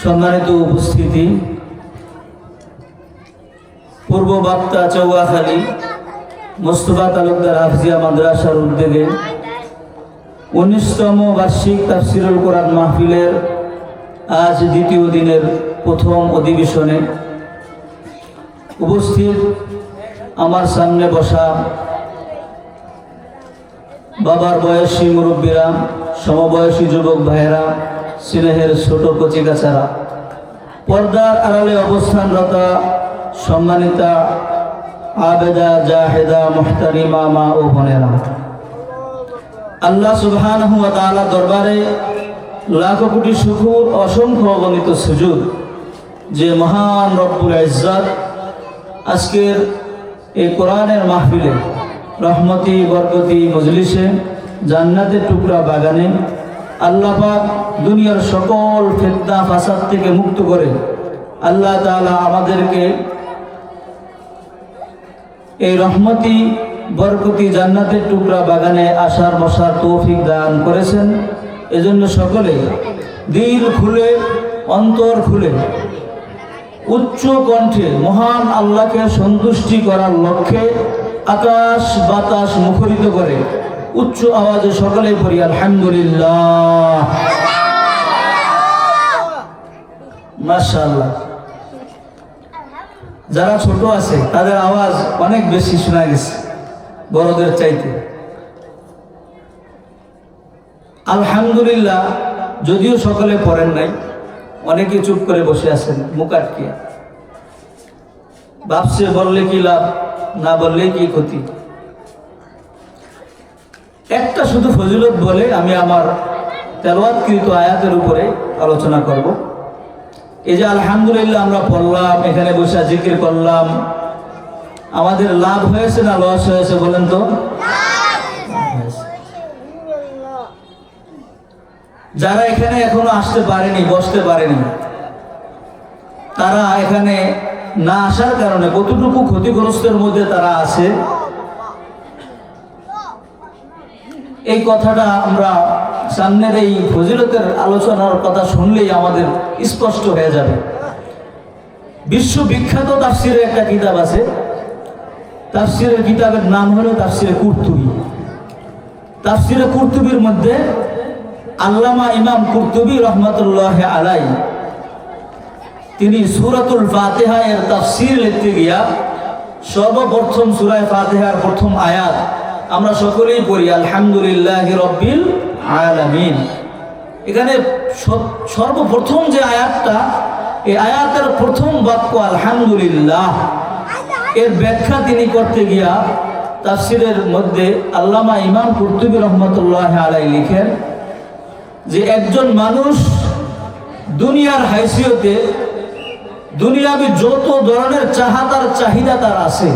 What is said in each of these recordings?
সম্মানিত উপস্থিতি, পূর্ব বাপ্তা চৌয়াখালী মোস্তফা তালুকদার হাফজিয়া মাদ্রাসার উদ্যোগে 19তম বার্ষিক তাফসিরুল কোরআন মাহফিলের আজ দ্বিতীয় দিনের প্রথম অধিবেশনে উপস্থিত আমার সামনে বসা বাবার বয়সী মুরব্বীরা, সমবয়সী যুবক ভাইয়েরা, স্নেহের ছোট কচিকাচারা, পর্দার আড়ালে অবস্থানরত সম্মানিতা আবেদা, জাহেদা, মুহতারিমা মা ও বোনেরা, আল্লাহ সুবহানাহু ওয়া তাআলা দরবারে লাখো কোটি শুকর, অসংখ্য অগণিত সুজুদ যে মহান রব্বুল ইজ্জত আজকের এই কোরআনের মাহফিলে, রহমতি বরকতি মজলিসে, জান্নাতের টুকরা বাগানে আল্লাহ পাক দুনিয়ার সকল ফিতনা ফাসাদ থেকে মুক্ত করে আল্লাহ তাআলা আমাদেরকে এই রহমতি বরকতি জান্নাতের টুকরা বাগানে আসার বসার তৌফিক দান করেছেন। এজন্য সকলে দিল খুলে, অন্তর খুলে, উচ্চ কণ্ঠে মহান আল্লাহকে সন্তুষ্টি করার লক্ষ্যে আকাশ বাতাস মুখরিত করে উচ্চ আওয়াজে সকলে পড়ি আলহামদুলিল্লাহ, মাশাআল্লাহ। যারা ছোট আছে তাদের আওয়াজ অনেক বেশি শোনা গেছে বড়দের চাইতে। আলহামদুলিল্লাহ যদিও সকলে পড়েন নাই, অনেকে চুপ করে বসে আছেন মুখ আটকিয়া, ভাবছে বললে কি লাভ, না বললে কি ক্ষতি। একটা শুধু ফজিলত বলে আমি আমার তেলাওয়াতকৃত আয়াতের উপরে আলোচনা করব। এই যে আলহামদুলিল্লাহ আমরা পড়লাম, এখানে বসে জিকির করলাম, আমাদের লাভ হয়েছে না লস হয়েছে বলেন তো? যারা এখানে এখনো আসতে পারেনি, বসতে পারেনি, তারা এখানে না আসার কারণে কতটুকু ক্ষতিগ্রস্তের মধ্যে তারা আছে, এই কথাটা আমরা সামনের এই ফজিলতের আলোচনার কথা শুনলেই আমাদের স্পষ্ট হয়ে যাবে। বিশ্ববিখ্যাত তাফসিরের একটা কিতাব আছে, তাফসিরের কিতাবের নাম হলো তাফসিরে কুরতুবী। তাফসিরে কুরতুবীর মধ্যে আল্লামা ইমাম কুরতুবী রহমাতুল্লাহ আলাইহি তিনি সূরাতুল ফাতিহা এর তাফসির লিখতে গিয়া সর্বপ্রথম সূরা ফাতিহার প্রথম আয়াত আমরা সকলেই পড়ি আলহামদুলিল্লাহি রাব্বিল আলামিন। এখানে সর্বপ্রথম যে আয়াতটা, এই আয়াতের প্রথম বাক্য আলহামদুলিল্লাহ, এর ব্যাখ্যা তিনি করতে গিয়া তাফসিরের মধ্যে আল্লামা ইমাম কুরতুবী রহমাতুল্লাহ আলাইহি লিখেন যে একজন মানুষ দুনিয়ার হাইসিয়তে দুনিয়াবি যত ধরনের চাহাতার চাহিদা তার আছে,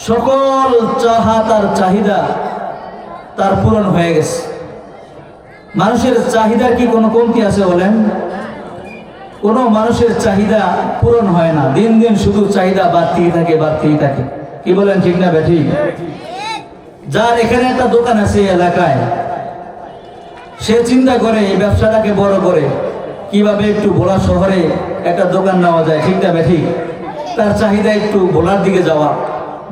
সকল চাহাতার চাহিদা তার পূরণ হয়ে গেছে। মানুষের চাহিদার কি কোনো কমতি আছে বলেন? কোনো মানুষের চাহিদা পূরণ হয় না, দিন দিন শুধু চাহিদা বাড়তেই থাকে, বাড়তেই থাকে। কি বলেন, ঠিক না বেঠিক? যার এখানে একটা দোকান আছে এলাকায়, সে চিন্তা করে এই ব্যবসাটাকে বড় করে কিভাবে একটু ভোলা শহরে একটা দোকান নেওয়া যায়, ঠিক না বেঠিক? তার চাহিদা একটু ভোলার দিকে যাওয়া।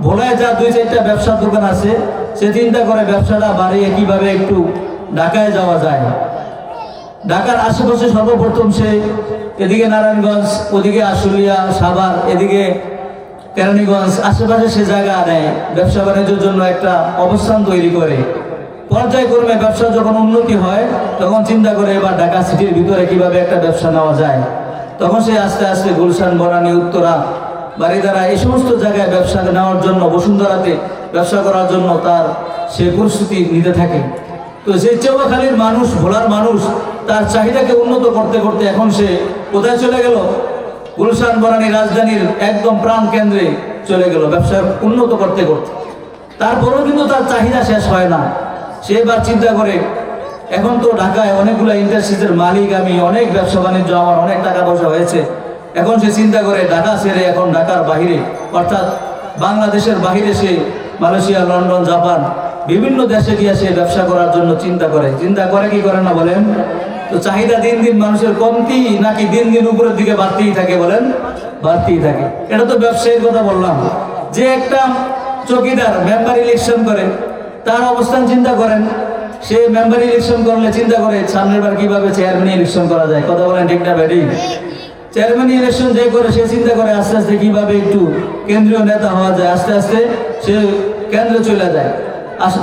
ভোলায় যা 2-4টা ব্যবসার দোকান আছে, সে চিন্তা করে ব্যবসাটা বাড়িয়ে কিভাবে একটু ঢাকায় যাওয়া যায়। ঢাকার আশেপাশে সর্বপ্রথম সে এদিকে নারায়ণগঞ্জ, ওদিকে আশুলিয়া, সাভার, এদিকে কেরানীগঞ্জ, আশেপাশে সে জায়গা নেয়, ব্যবসা বাণিজ্যের জন্য একটা অবস্থান তৈরি করে। পর্যায়ক্রমে ব্যবসা যখন উন্নতি হয় তখন চিন্তা করে এবার ঢাকা সিটির ভিতরে কিভাবে একটা ব্যবসা নেওয়া যায়। তখন সে আস্তে আস্তে গুলশান, বনানী, উত্তরা, বারিধারা এই সমস্ত জায়গায় ব্যবসা নেওয়ার জন্য, বসুন্ধরাতে ব্যবসা করার জন্য তার সে প্রস্তুতি নিতে থাকে। তো সেই চৌয়াখালীর মানুষ, ভোলার মানুষ, তার চাহিদাকে উন্নত করতে করতে এখন সে কোথায় চলে গেল? গুলশান, বনানী, রাজধানীর একদম প্রাণ কেন্দ্রে চলে গেল ব্যবসা উন্নত করতে করতে। তারপরেও কিন্তু তার চাহিদা শেষ হয় না। সে এবার চিন্তা করে, এখন তো ঢাকায় অনেকগুলো ইন্ডাস্ট্রিজের মালিক আমি, অনেক ব্যবসা বাণিজ্য আমার, অনেক টাকা পয়সা হয়েছে। এখন সে চিন্তা করে ঢাকা ছেড়ে এখন ঢাকার বাহিরে, অর্থাৎ বাংলাদেশের বাহিরে সে মালয়েশিয়া, লন্ডন, জাপান বিভিন্ন দেশে গিয়ে সে ব্যবসা করার জন্য চিন্তা করে কি করে না বলেন? তো চাহিদা দিন দিন মানুষের কমতি নাকি দিন দিন উপরের দিকে বাড়তেই থাকে বলেন? বাড়তেই থাকে। এটা তো ব্যবসায়ীর কথা বললাম। যে একটা চৌকিদার মেম্বার ইলেকশন করে, তার অবস্থান চিন্তা করেন। সে মেম্বার ইলেকশন করলে চিন্তা করে সামনের বার কিভাবে চেয়ারম্যান ইলেকশন করা যায়। কথা বলেন ঠিক না বেডি? চেয়ারম্যান ইলেকশন যে করে সে চিন্তা করে আস্তে আস্তে কিভাবে একটু কেন্দ্রীয় নেতা হওয়া যায়। আস্তে আস্তে সে কেন্দ্রে চলে যায়।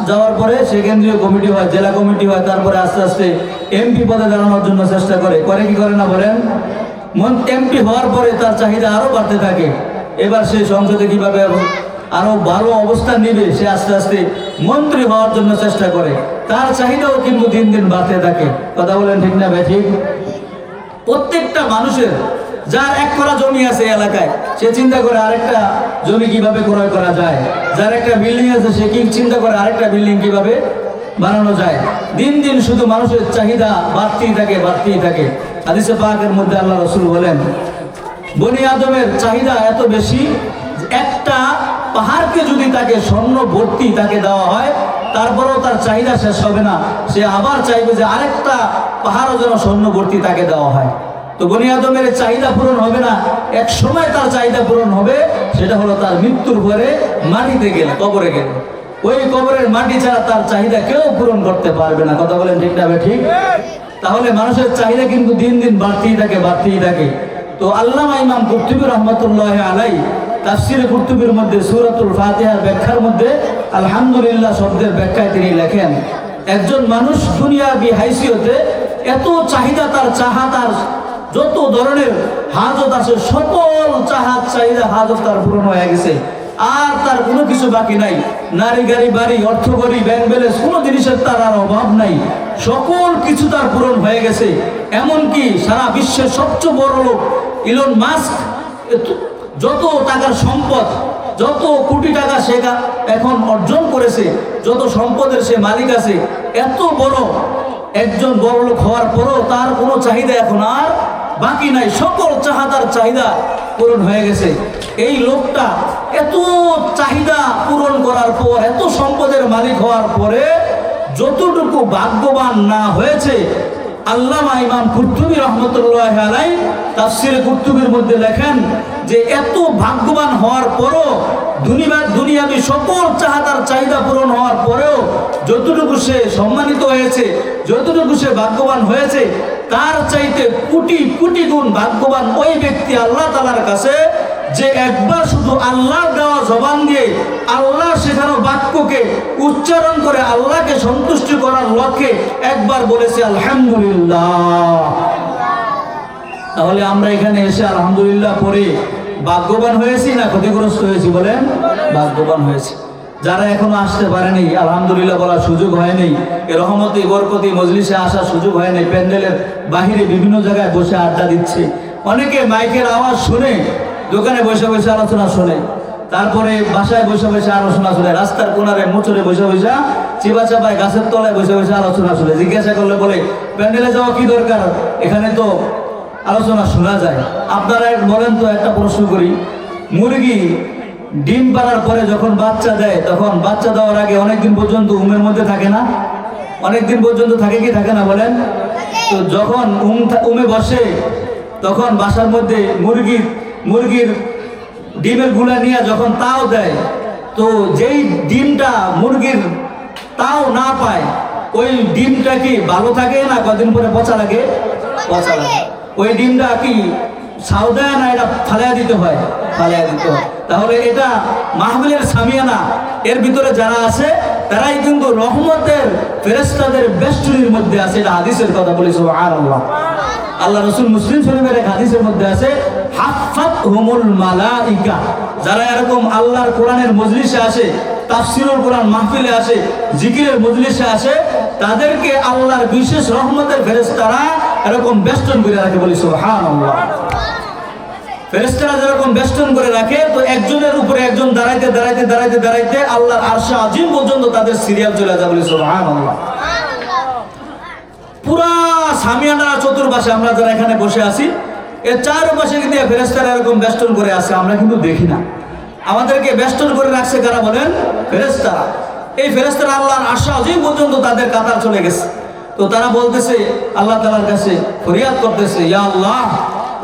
যাওয়ার পরে সে কেন্দ্রীয় কমিটি হয়, জেলা কমিটি হয়, তারপরে আস্তে আস্তে এমপি পদে দাঁড়ানোর জন্য চেষ্টা করে কি করে না বলেন? এমপি হওয়ার পরে তার চাহিদা আরো বাড়তে থাকে। এবার সে সংসদে কিভাবে আরো ভালো অবস্থান নিবে, সে আস্তে আস্তে মন্ত্রী হওয়ার জন্য চেষ্টা করে। তার চাহিদাও কিন্তু দিন দিন বাড়তে থাকে। কথা বলেন ঠিক না ভাই? ঠিক। প্রত্যেকটা মানুষের যার এক করা জমি আছে এলাকায়, সে চিন্তা করে আরেকটা জমি কিভাবে ক্রয় করা যায়। যার একটা বিল্ডিং আছে সে কি চিন্তা করে আরেকটা বিল্ডিং কিভাবে বানানো যায়। দিন দিন শুধু মানুষের চাহিদা বাড়তেই থাকে, বাড়তেই থাকে। হাদিসে পাকের মধ্যে আল্লাহ রাসূল বলেন, বনি আদমের চাহিদা এত বেশি, একটা পাহাড়কে যদি তাকে স্বর্ণ ভর্তি তাকে দেওয়া হয়, তারপরেও তার চাহিদা শেষ হবে না। সে আবার চাইবে যে আরেকটা পাহাড়ও যেন স্বর্ণ ভর্তি তাকে দেওয়া হয়। তো বনি আদমের চাহিদা পূরণ হবে না, এক সময় তার চাহিদা পূরণ হবে। সেটা হলো তার মৃত্যুর পরে মাটিতে গেলে, কবরে গেলে। ওই কবরের মাটি ছাড়া তার চাহিদা কেউ পূরণ করতে পারবে না। কথা বলেন ঠিক না ভাই? ঠিক। তাহলে মানুষের চাহিদা কিন্তু দিন দিন বাড়তেই থাকে, বাড়তেই থাকে। তো আল্লামা ইমাম কুরতুবী রাহমাতুল্লাহি আলাইহি তাফসীরে কুরতুবীর মধ্যে সূরাতুল ফাতিহার ব্যাখ্যার মধ্যে আলহামদুলিল্লাহ শব্দের ব্যাখ্যায় তিনি লেখেন, একজন মানুষ দুনিয়াবি হাইসিয়তে এত চাহিদা, তার তার যত ধরনের হাজত আছে সকল চাহিদা হাজত তার পূরণ হয়ে গেছে। আর তার কোনো কিছু বাকি নাই। নারী, গাড়ি, বাড়ি, অর্থ করি, ব্যাংক ব্যালেন্স, কোনো জিনিসের তার আর অভাব নাই। সকল কিছু তার পূরণ হয়ে গেছে। এমনকি সারা বিশ্বের সবচেয়ে বড় লোক ইলন মাস্ক, যত টাকার সম্পদ, যত কোটি টাকা সে এখন অর্জন করেছে, যত সম্পদের সে মালিক আছে, এত বড় একজন বড় লোক হওয়ার পরও তার কোনো চাহিদা এখন আর বাকি নাই। সকল চাহিদা পূরণ হয়ে গেছে। এই লোকটা এত চাহিদা পূরণ করার পর, এত সম্পদের মালিক হওয়ার পরে যতটুকু ভাগ্যবান না হয়েছে, আল্লামা ইমাম কুরতুবী রাহমাতুল্লাহি আলাইহি তাফসীরে কুরতুবীর মধ্যে লেখেন যে এত ভাগ্যবান হওয়ার পরও, দুনিয়াবি সকল চাহিদা পূরণ হওয়ার পরেও যতটুকু সে সম্মানিত হয়েছে, যতটুকু সে ভাগ্যবান হয়েছে, তার চাইতে কোটি কোটি গুণ ভাগ্যবান ওই ব্যক্তি আল্লাহ তাআলার কাছে যে একবার শুধু আল্লাহর দেওয়া জবান দিয়ে আল্লাহ শেখানো বাক্যকে উচ্চারণ করে আল্লাহকে সন্তুষ্টি করার লক্ষ্যে একবার বলেছে আলহামদুলিল্লাহ। তাহলে আমরা এখানে এসে আলহামদুলিল্লাহ পড়ে ভাগ্যবান হয়েছি না ক্ষতিগ্রস্ত হয়েছি বলেন? ভাগ্যবান হয়েছি। যারা এখনো আসতে পারেনি, আলহামদুলিল্লাহ বলার সুযোগ হয়নি, রহমতি বরকতি মজলিসে আসার সুযোগ হয়নি, প্যান্ডেলের বাহিরে বিভিন্ন জায়গায় বসে আড্ডা দিচ্ছে, অনেকে মাইকের আওয়াজ শুনে দোকানে বসে বসে আলোচনা শোনে, তারপরে বাসায় বসে বসে আলোচনা শোনে, রাস্তার কোনারে মোচরে বসে বসে, চিবা চাপায় গাছের তলায় বসে বসে আলোচনা শোনে। জিজ্ঞাসা করলে বলে প্যান্ডেলে যাওয়া কি দরকার, এখানে তো আলোচনা শোনা যায়। আপনারা বলেন তো, একটা প্রশ্ন করি, মুরগি ডিম পাড়ার পরে যখন বাচ্চা দেয়, তখন বাচ্চা দেওয়ার আগে অনেকদিন পর্যন্ত উমের মধ্যে থাকে না? অনেকদিন পর্যন্ত থাকে কি থাকে না বলেন? তো যখন উমে বসে, তখন বাসার মধ্যে মুরগির ডিমের গুলা নিয়ে যখন তাও দেয়, তো যেই ডিমটা মুরগির তাও না পায়, ওই ডিমটা কি ভালো থাকে না কদিন পরে পচা লাগে? পচা লাগে। ওই ডিমটা কি সাউদায় না, এটা ফালাইয়া দিতে হয়? ফালাইয়া দিতে হয়। তাহলে এটা মাহফিলের সামিয়ানা, এর ভিতরে যারা আছে তারাই কিন্তু রহমতের ফেরেশতাদের বেষ্টনীর মধ্যে আছে। এটা হাদিসের কথা বলি, সুবহানাল্লাহ। আল্লাহ রাসূল মুসলিম শরীফের এক হাদিসের মধ্যে আছে, হাফাতহুমুল মালাইকা। যারা এরকম আল্লাহর কোরআনের মজলিসে আসে, তাফসীরুল কোরআন মাহফিলে আসে, জিকিরের মজলিসে আসে, তাদেরকে আল্লাহর বিশেষ রহমতের ফেরেশতারা এরকম বেষ্টন করে রাখে, বলি সুবহানাল্লাহ। ফেরেশতারা যেরকম বেষ্টন করে রাখে, তো একজনের উপরে একজন দাঁড়াইতে দাঁড়াইতে দাঁড়াইতে দাঁড়াইতে আল্লাহর আরশে আজিম পর্যন্ত তাদের সিরিয়াল চলে যায়, বলি সুবহানাল্লাহ। পুরা সামিয়ানা চতুর্পাশে আমরা যারা এখানে বসে আছি, এর চারপাশে কিন্তু ফেরেশতারা এরকম বেষ্টন করে আছে, আমরা কিন্তু দেখি না। আমাদেরকে বেষ্টন করে রাখছে কারা বলেন? ফেরেশতারা। এই ফেরেশতারা আল্লাহর আরশে আজিম পর্যন্ত তাদের কাতার চলে গেছে। তো তারা বলতেছে আল্লাহ তাআলার কাছে ফরিয়াদ করতেছে, ইয়া আল্লাহ,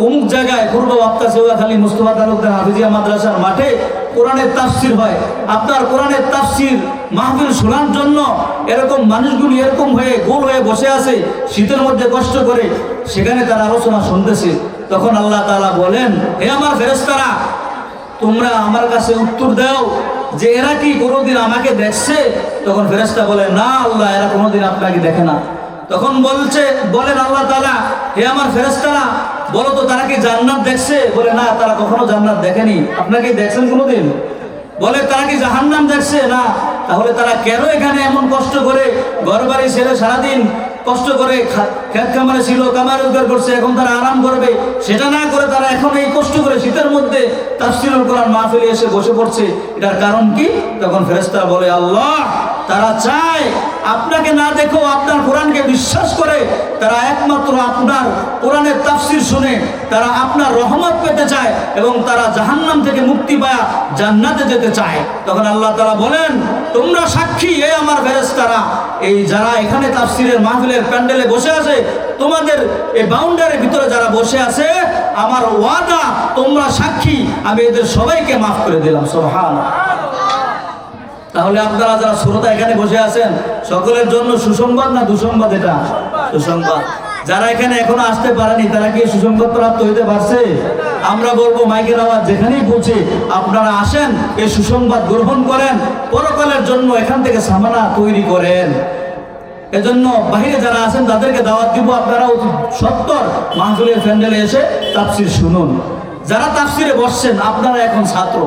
অমুক জায়গায় পূর্ব বাপ্তা সেওয়াখালী মুস্তফা তালুকদার হাফিজিয়া মাদ্রাসার মাঠে কোরআনের তাফসির হয়। আপনার কোরআনের তাফসির মাহফিল শোনার জন্য এরকম মানুষগুলি এরকম হয়ে গোল হয়ে বসে আছে, শীতের মধ্যে কষ্ট করে, সেখানে তারা আলোচনা শুনতেছে। তখন আল্লাহ তাআলা বলেন, হে আমার ফেরেশতারা, তোমরা আমার কাছে উত্তর দাও যে এরা কি কোনোদিন আমাকে দেখছে? তখন ফেরেশতা বলে, না আল্লাহ, এরা কোনোদিন আপনাকে দেখে না। তখন বলেন আল্লাহ তাআলা, হে আমার ফেরেশতারা, বলো তো তারা কি জান্নাত দেখছে? বলে, না, তারা কখনো জান্নাত দেখেনি। আপনাকে দেখছেন কোনোদিন? বলে, তারা কি জাহান্নাম দেখছে? না। তাহলে তারা কেন এখানে এমন কষ্ট করে ঘর বাড়ি ছেড়ে সারাদিন কষ্ট করে খেত খামারে ছিল, কামার রোজগার করছে, এখন তারা আরাম করবে, সেটা না করে তারা এখন এই কষ্ট করে শীতের মধ্যে তাফসীরুল কোরআন মাহফিলে এসে বসে পড়ছে, এটার কারণ কি? তখন ফেরেশতারা বলে, আল্লাহ, তারা চায় আপনাকে না দেখো আপনার কোরআনকে বিশ্বাস করে, তারা একমাত্র আপনার কোরআনের তাফসীর শুনে তারা আপনার রহমত পেতে চায় এবং তারা জাহান্নাম থেকে মুক্তি পায়া জান্নাতে যেতে চায়। তখন আল্লাহ তাআলা বলেন, তোমরা সাক্ষী, এ আমার ফেরেশতারা, এই যারা এখানে তাফসীরের মাহফিলের প্যান্ডেলে বসে আছে, তোমাদের এই বাউন্ডারির ভিতরে যারা বসে আছে, আমার ওয়াদা, তোমরা সাক্ষী, আমি এদের সবাইকে মাফ করে দিলাম। সুবহানাল্লাহ। তাহলে আপনারা যারা শ্রোতা এখানে বসে আছেন, সকলের জন্য সুসংবাদ না দুঃসংবাদ? এটা সুসংবাদ। যারা এখানে এখনো আসতে পারেনি, তারা কি সুসংবাদ প্রাপ্ত হইতে পারছে? আমরা বলবো মাইকের আওয়াজ যেখানেই পৌঁছে, আপনারা আসেন, এই সুসংবাদ গ্রহণ করেন, পরকালের জন্য এখান থেকে সামানা তৈরি করেন। এজন্য বাহিরে যারা আছেন তাদেরকে দাওয়াত দিব, আপনারাও সত্তর মাহফিলের প্যান্ডেলে এসে তাফসীর শুনুন। যারা তাফসীরে বসছেন, আপনারা এখন ছাত্র,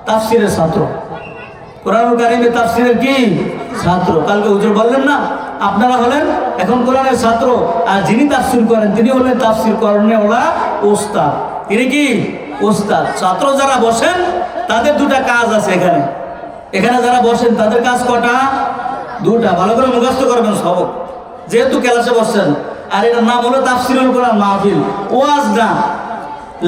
তাফসীরের ছাত্র, কোরআনুল কারীমের তাফসীরের কি ছাত্র। কালকে হুজুর বললেন না, আপনারা হলেন এখন কোরআনের ছাত্র, আর যিনি তাফসীর করেন তিনি হলেন তাফসীর করনেওয়ালা ওস্তাদ। তিনি কি ওস্তাদ। ছাত্র যারা বসেন তাদের দুটা কাজ আছে এখানে। এখানে যারা বসেন তাদের কাজ কটা? দুটা। ভালো করে মুখস্থ করবেন সবক, যেহেতু ক্লাসে বসছেন। আর এটার নাম হলো তাফসীরুল কোরআন মাহফিল, ওয়াজ না।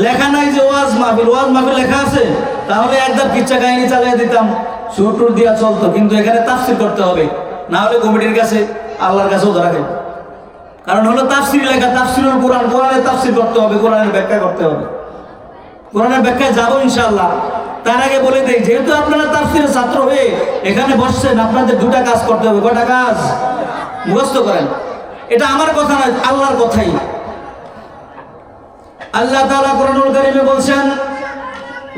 লেখা নাই যে ওয়াজ মাহফিল, ওয়াজ মাহফিল লেখা আছে তাহলে একদম কিচ্ছা কাহিনী চালিয়ে দিতাম, সুর টুর দিয়া চলতো। কিন্তু এখানে তাফসীর করতে হবে, না হলে কমিটির কাছে, আল্লাহর কাছেও ধরা খাবে। কারণ হলো তাফসীর লেখা, তাফসীরুল কোরআন, কোরআনের তাফসীর করতে হবে, কোরআনের ব্যাখ্যা করতে হবে। কোরআনের ব্যাখ্যায় যাবো ইনশাআল্লাহ। তার আগে বলে দেই, যেহেতু আপনারা তাফসীরের ছাত্র হয়ে এখানে বসছেন, আপনাদের দুটা কাজ করতে হবে। কয়টা কাজ? মুখস্থ করেন। এটা আমার কথা নয়, আল্লাহর কথাই। আল্লাহ তাআলা কোরআনুল কারীমে বলছেন,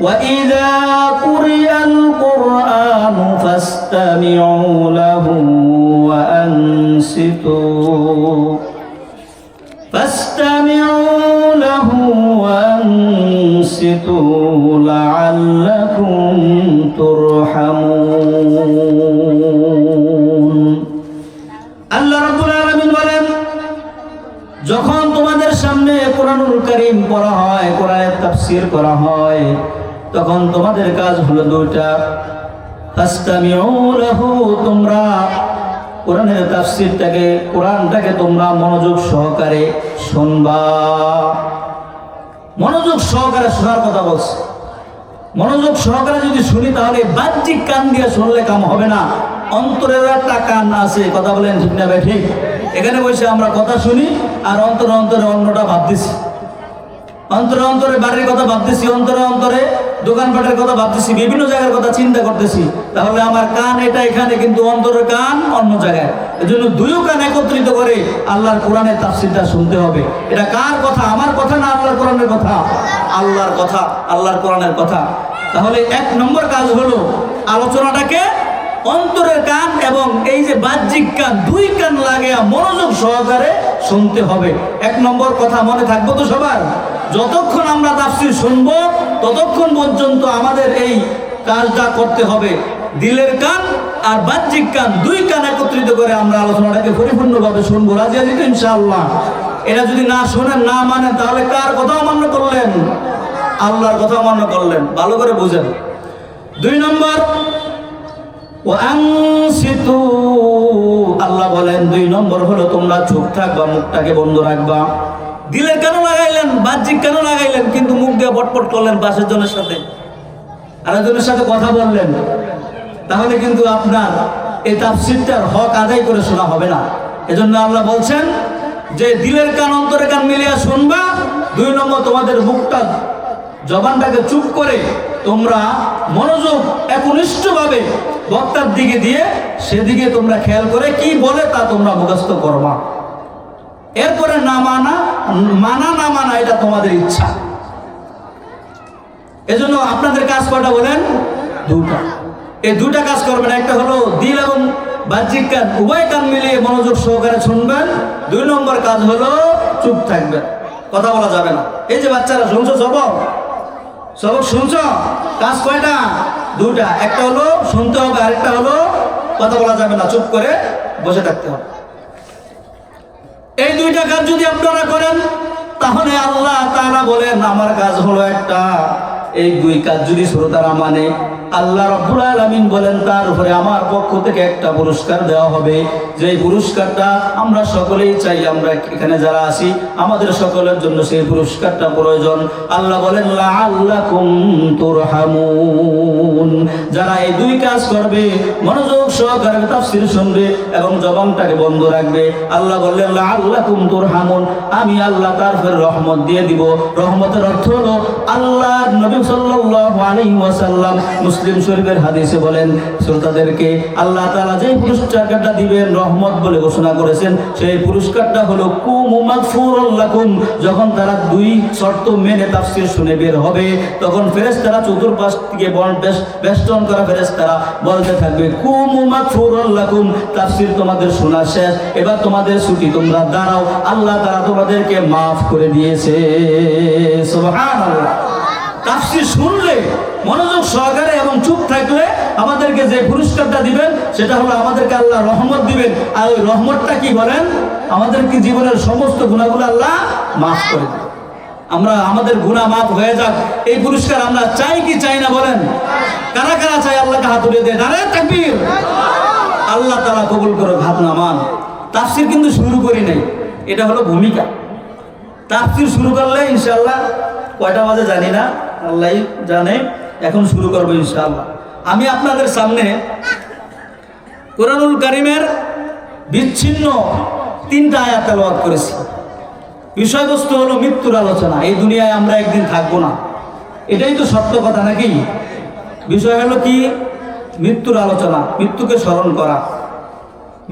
وَإِذَا قُرِئَ الْقُرْآنُ فَاسْتَمِعُوا لَهُ وَأَنصِتُوا لَعَلَّكُمْ تُرْحَمُونَ। আল্লাহ রাব্বুল আলামিন বলেন, যখন তোমাদের সামনে কোরআনুল কারীম পড়া হয়, কোরআনের তাফসীর করা হয়, তখন তোমাদের কাজ হলো দুইটা। ফাসতামিউ লাহু, তোমরা কোরআনের তাফসীরটাকে, কোরআনটাকে তোমরা মনোযোগ সহকারে শুনবা। মনোযোগ সহকারে শোনার কথা বলছে। মনোযোগ সহকারে যদি শুনি তাহলে বাহ্যিক কান দিয়ে শুনলে কাম হবে না, অন্তরের একটা কান আছে। কথা বলেন ঠিক না ভাই? ঠিক। এখানে বসে আমরা কথা শুনি আর অন্তরে অন্তরে অন্যটা ভাবতেছি, অন্তরে অন্তরে বাড়ির কথা ভাবতেছি, অন্তরে অন্তরে দোকানপাটের কথা ভাবতেছি, বিভিন্ন জায়গার কথা চিন্তা করতেছি। তাহলে আমার কান এটা এখানে, কিন্তু অন্তরের কান অন্য জায়গায়। এজন্য দুই কান একত্রিত করে আল্লাহর কোরআনের তাফসীরটা শুনতে হবে। এটা কার কথা? আমার কথা না আল্লাহর কোরআনের কথা? আল্লাহর কথা, আল্লাহর কোরআনের কথা। তাহলে এক নম্বর কাজ হলো আলোচনাটাকে অন্তরের কান এবং এই যে বাহ্যিক কান, দুই কান লাগিয়ে মনোযোগ সহকারে শুনতে হবে। এক নম্বর কথা মনে থাকবো তো সবার? যতক্ষণ আমরা তাফসীর শুনবো ততক্ষণ পর্যন্ত আমাদের এই কাজটা করতে হবে। দিলের কান আর বাহ্যিক কান, দুই কান একত্রিত করে আমরা আলোচনাটাকে পরিপূর্ণভাবে শুনবো। রাজি আছি তো ইনশাআল্লাহ? এটা যদি না শোনেন, না মানেন, তাহলে কার কথা অমান্য করলেন? আল্লাহর কথা অমান্য করলেন। ভালো করে বুঝেন। দুই নম্বর, ওয়ানসিতু, আল্লাহ বলেন দুই নম্বর হলো তোমরা চুপ থাকবা, মুখটাকে বন্ধ রাখবা। দিলে কেন লাগাইলেন, বাহ্যিক কেন লাগাইলেন, কিন্তু মুখ দিয়ে পটপট করলেন পাশের জনের সাথে, আরেকজনের সাথে কথা বললেন, তাহলে কিন্তু আপনার এই তাফসীরটার হক আদায় করে শোনা হবে না। এজন্য আল্লাহ বলছেন যে দিলের কান অন্তরের কান মিলিয়ে শুনবা। 2 নম্বর, তোমাদের মুখটা জবানটাকে চুপ করে তোমরা মনোযোগ একনিষ্ঠভাবে বক্তার দিকে দিয়ে সেদিকে তোমরা খেয়াল করে কি বলে তা তোমরা মুখস্থ করবা। এরপরে না মানা এটা তোমাদের ইচ্ছা। এজন্য আপনাদের কাজ কয়টা বলেন? 2টা। এই 2টা কাজ করবেন। একটা হলো দিল এবং বাহ্যিক কান উভয় কান মিলিয়ে মনোযোগ সহকারে শুনবেন। 2 নম্বর কাজ হলো চুপ থাকবেন, কথা বলা যাবে না। এই যে বাচ্চারা শুনছো, সবক শুনছো, কাজ কয়টা? 2টা। একটা হলো শুনতে হবে, আরেকটা হলো কথা বলা যাবে না, চুপ করে বসে থাকতে হবে। এই 2টা কাজ যদি আপনারা করেন তাহলে আল্লাহ তাআলা বলেন আমার কাজ হলো একটা। এই 2 কাজ যদি শ্রোতারা মানে আল্লাহ রাব্বুল আলামিন বলেন তার উপরে আমার পক্ষ থেকে একটা পুরস্কার দেওয়া হবে। যে পুরস্কারটা আমরা সকলেই চাই, আমরা এখানে যারা আছি আমাদের সকলের জন্য সেই পুরস্কারটা প্রয়োজন। আল্লাহ বলেন লাআল্লাকুম তুরহামুন। যারা এই 2 কাজ করবে, মনোযোগ সহকারে তাফসীর শুনবে এবং জবানটাকে বন্ধ রাখবে, আল্লাহ বললেন লাআল্লাকুম তুরহামুন, আমি আল্লাহ তার উপর রহমত দিয়ে দিব। রহমতের অর্থ হলো আল্লাহ নবী সাল্লাল্লাহু আলাইহি ওয়াসাল্লাম মুসলিম শরীফের হাদিসে বলেন শ্রোতাদেরকে আল্লাহ তাআলা যে পুরস্কারটা দিবেন রহমত বলে ঘোষণা করেছেন, সেই পুরস্কারটা হলো কুমু মাগফুরুল লাকুম। যখন তারা 2 শর্ত মেনে তাফসীর শুনে বের হবে তখন ফেরেশতারা চতুর্পাশ থেকে বেষ্টন করা ফেরেশতারা বলতে থাকবে কুমু মাগফুরুল লাকুম, তাফসীর তোমাদের শোনা শেষ, এবার তোমাদের ছুটি, তোমরা দাঁড়াও, আল্লাহ তাআলা তোমাদেরকে মাফ করে দিয়েছে। সুবহানাল্লাহ। তাফসীর শুনলে মনোযোগ সহকারে এবং চুপ থাকলে আমাদেরকে যে পুরস্কারটা দিবেন সেটা হলো আমাদেরকে আল্লাহ রহমত দিবেন। আর ওই রহমতটা কি বলেন? আমাদেরকে জীবনের সমস্ত গুনাহগুলো আল্লাহ মাফ করে দেবেন। আমরা আমাদের গুনাহ মাফ হয়ে যাক, এই পুরস্কার আমরা চাই কি চাই না বলেন? কারা কারা চাই? আল্লাহকে হাত উঠিয়ে দেন, নারে তাকবীর। আল্লাহ তাআলা কবুল করুক, হাত নামান। তাফসীর কিন্তু শুরু করি নাই, এটা হলো ভূমিকা। তাফসীর শুরু করলে ইনশাআল্লাহ কয়টা বাজে জানি না, আল্লাহই জানে, এখন শুরু করবো ইনশাআল্লাহ। আমি আপনাদের সামনে কোরআনুল কারীমের বিচ্ছিন্ন 3টা আয়াত তেলাওয়াত করেছি। বিষয়বস্তু হলো মৃত্যুর আলোচনা। এই দুনিয়ায় আমরা একদিন থাকবো না, এটাই তো সত্য কথা নাকি? বিষয় হলো কি? মৃত্যুর আলোচনা, মৃত্যুকে স্মরণ করা।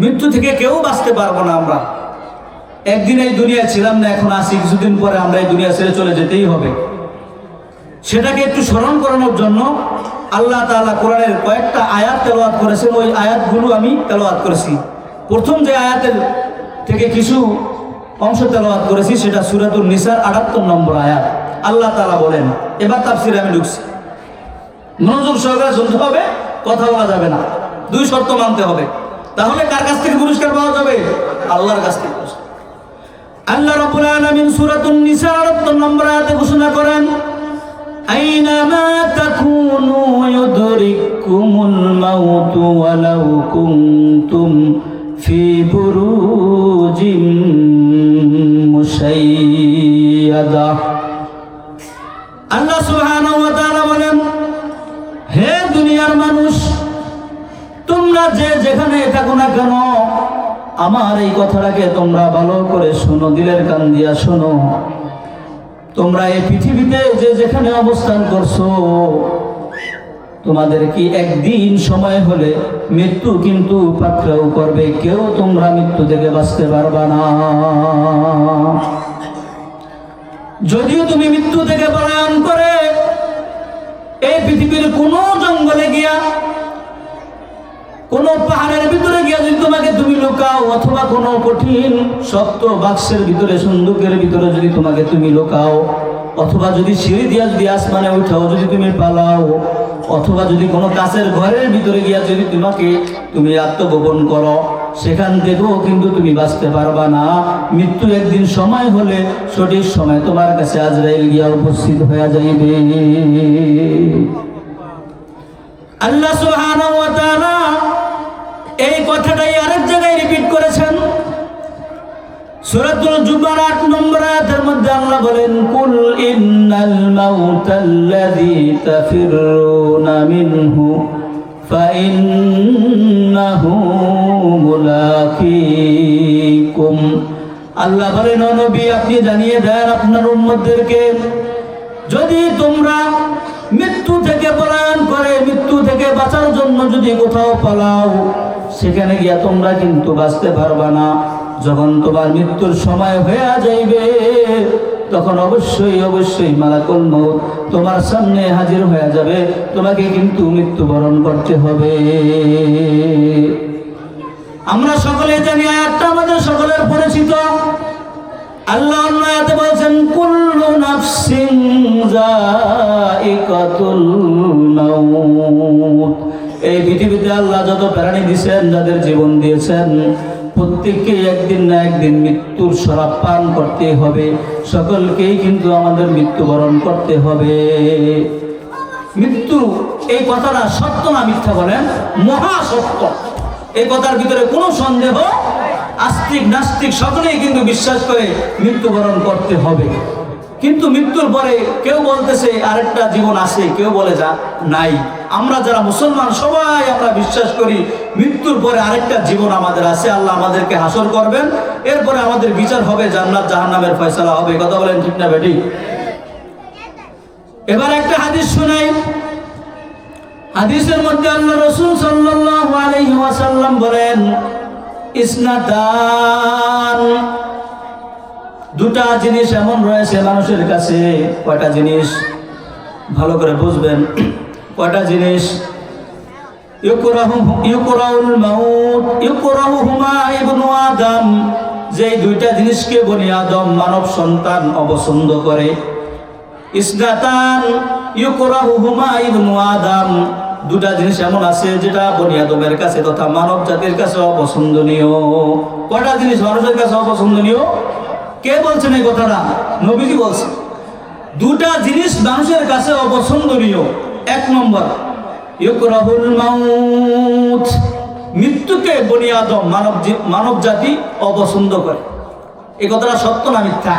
মৃত্যু থেকে কেউ বাঁচতে পারবো না। আমরা একদিন এই দুনিয়ায় ছিলাম না, এখন আসি, কিছুদিন পরে আমরা এই দুনিয়া ছেড়ে চলে যেতেই হবে। সেটাকে একটু স্মরণ করানোর জন্য আল্লাহ তাআলা কোরআনের কয়েকটা আয়াত তেলাওয়াত করেছেন। ওই আয়াতগুলো আমি তেলাওয়াত করেছি। প্রথম যে আয়াতের থেকে কিছু অংশ তেলাওয়াত করেছি সেটা সূরাতুন নিসার 78 নম্বর আয়াত। আল্লাহ তাআলা বলেন, এবার তাফসীরে আমি ঢুকছি, মনোযোগ সহকারে শুনতে হবে, কথা বলা যাবে না, 2 শর্ত মানতে হবে। তাহলে কার কাছ থেকে পুরস্কার পাওয়া যাবে? আল্লাহর কাছ থেকে। আল্লাহ রাব্বুল আলামিন সূরাতুন নিসা 78 নম্বর আয়াতে ঘোষণা করেন আইনামা তাকুনু ইউদরিকুমুল মাউতু ওয়ালাউ কুনতুম ফি বুরুজিম মুশাইয়াদা। আল্লাহ সুবহানাহু ওয়া তাআলা বলেন, হে দুনিয়ার মানুষ, তোমরা যে যেখানে থাকো না কেন আমার এই কথাটাকে তোমরা ভালো করে শোনো, দিলের কান দিয়া শোনো। তোমরা এই পৃথিবীতে যে যেখানে অবস্থান করছো, তোমাদের কি একদিন সময় হলে মৃত্যু কিন্তু পাকড়াও করবে, কেউ তোমরা মৃত্যু থেকে বাঁচতে পারবা না। যদিও তুমি মৃত্যু থেকে পলায়ন করে এই পৃথিবীর কোনো জঙ্গলে গিয়া, কোন পাহাড়ের ভিতরে গিয়া যদি তোমাকে তুমি লুকাও, অথবা কোনো কঠিন শক্ত বাক্সের ভিতরে, সন্দুকের ভিতরে যদি তোমাকে তুমি লুকাও, অথবা যদি সিঁড়ি দিয়া যদি আসমানে উঠাও, যদি তুমি পালাও, অথবা যদি কোনো কাছের ঘরের ভিতরে গিয়া যদি তুমি আত্মগোপন করো, সেখান থেকেও কিন্তু তুমি বাঁচতে পারবা না। মৃত্যু একদিন সময় হলে সঠিক সময় তোমার কাছে আজরাইল গিয়া উপস্থিত হয়ে যাইবে। আল্লাহ সুবহানাহু ওয়া তাআলা এই কথাটাই আরেক জায়গায় রিপিট করেছেন। সূরাতুল জুমার 8 নম্বর আয়াতের মধ্যে আল্লাহ বলেন, কুল ইন্নাল মাউতাল্লাযী তাফিরুনা মিনহু ফাইন্নাহু মুলাকী আল্লাহ বলেন, ও নবী আপনি জানিয়ে দেন আপনার উম্মতদেরকে, যদি তোমরা মৃত্যু থেকে পলায়ন করে মৃত্যু থেকে বাঁচার জন্য যদি কোথাও পালাও, সেখানে গিয়া তোমরা কিন্তু বাঁচতে পারবা না। যখন তোমার মৃত্যুর সময় হয়ে যাইবে, তখন অবশ্যই অবশ্যই মালাকুল মউত তোমার সামনে হাজির হয়ে যাবে, তোমাকে কিন্তু মৃত্যুবরণ করতে হবে। আমরা সকলে জানি আয়াতটা আমাদের সকলের পরিচিত। আল্লাহ অন্য আয়াতে বলছেন, কুল্লু নাফসিন যায়িকাতুল মাউত। এই পৃথিবীতে আল্লাহ যত প্রাণী দিয়েছেন, যাদের জীবন দিয়েছেন, প্রত্যেককে একদিন না একদিন মৃত্যুর শরাব পান করতে হবে। সকলকেই কিন্তু আমাদের মৃত্যুবরণ করতে হবে। মৃত্যু এই কথাটা সত্য না মিথ্যা বলেন? মহা সত্য। এই কথার ভিতরে কোনো সন্দেহ, আস্তিক নাস্তিক সকলেই কিন্তু বিশ্বাস করে মৃত্যুবরণ করতে হবে। কিন্তু মৃত্যুর পরে কেউ বলতেছে আরেকটা জীবন আছে, কেউ বলে যা নাই। আমরা যারা মুসলমান সবাই আমরা বিশ্বাস করি মৃত্যুর পরে আরেকটা জীবন আমাদের আছে। আল্লাহ আমাদেরকে হাসর করবেন, এরপরে আমাদের বিচার হবে, জান্নাত জাহান্নামের ফয়সালা হবে। কথা বলেন ঠিক না বেটি? এবার একটা হাদিস শুনাই। হাদিসের মধ্যে আল্লাহ রাসূল সাল্লাল্লাহু আলাইহি ওয়াসাল্লাম বলেন, ইসনাতান, দুটা জিনিস এমন রয়েছে মানুষের কাছে। কয়টা জিনিস? ভালো করে বুঝবেন। কয়টা জিনিস? ইউকরাউল মাউত ইউকরাহুমা ইবনু আদম, যে দুইটা জিনিসকে বনি আদম মানব সন্তান অপছন্দ করে। ইসনাতান ইউকরাহুমা ইবনু আদম, দুটা জিনিস এমন আছে যেটা বনি আদমের কাছে তথা মানব জাতির কাছে অপছন্দনীয়। কয়টা জিনিস মানুষের কাছে অপছন্দনীয়? কে বলছেন এই কথাটা? নবীজি বলছেন। দুটা জিনিস মানুষের কাছে অপছন্দনীয়। এক নম্বর, ইউকরাহুল মাউত, মৃত্যুকে বনি আদম মানব জাতি অপছন্দ করে। এই কথাটা সত্য না মিথ্যা?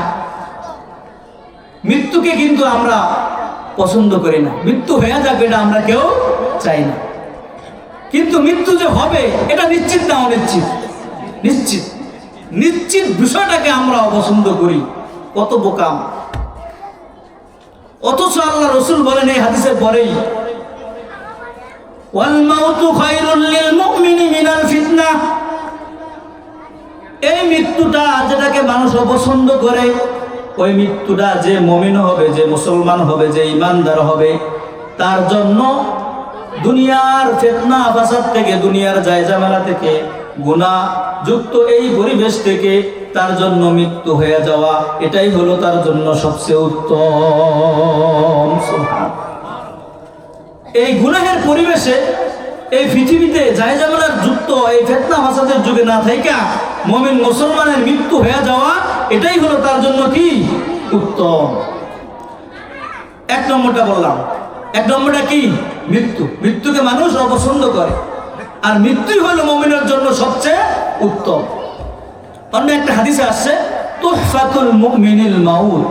মৃত্যুকে কিন্তু আমরা পছন্দ করি না। মৃত্যু হয়ে যাবে এটা আমরা কেউ চাই না। কিন্তু মৃত্যু যে হবে এটা নিশ্চিত না অনিশ্চিত? নিশ্চিত। নিশ্চিত বিষয়টাকে আমরা অপছন্দ করি। কত বোকা! অথচ আল্লাহ রাসূল বলেন এই হাদিসের পরেই, ওয়াল মাউতু খায়রুল লিল মুমিনি মিনাল ফিতনাহ, এই মৃত্যুটা যেটাকে মানুষ অপছন্দ করে, ওই মৃত্যুটা যে মুমিন হবে, যে মুসলমান হবে, যে ইমানদার হবে, তার জন্য দুনিয়ার ফিতনা ফাসাদ থেকে, দুনিয়ার জায়জামেলা থেকে, গুনাহ যুক্ত এই পরিবেশ থেকে তার জন্য মৃত্যু হয়ে যাওয়া, এটাই হলো তার জন্য সবচেয়ে উত্তম। এই গুনাহের পরিবেশে এই পৃথিবীতে জায়জামেলার যুক্ত এই ফিতনা ফাসাদের যুগে না থাইকা মুমিন মুসলমানের মৃত্যু হয়ে যাওয়া, এটাই হলো তার জন্য কি উত্তম। এক নম্বরটা বললাম। এক নম্বরটা কি? মৃত্যু। মৃত্যুকে মানুষ অপছন্দ করে, আর মৃত্যুই হলো মুমিনের জন্য সবচেয়ে উত্তম। অন্য একটা হাদিসে আসছে, তুহফাতুল মুমিনিল মাউত,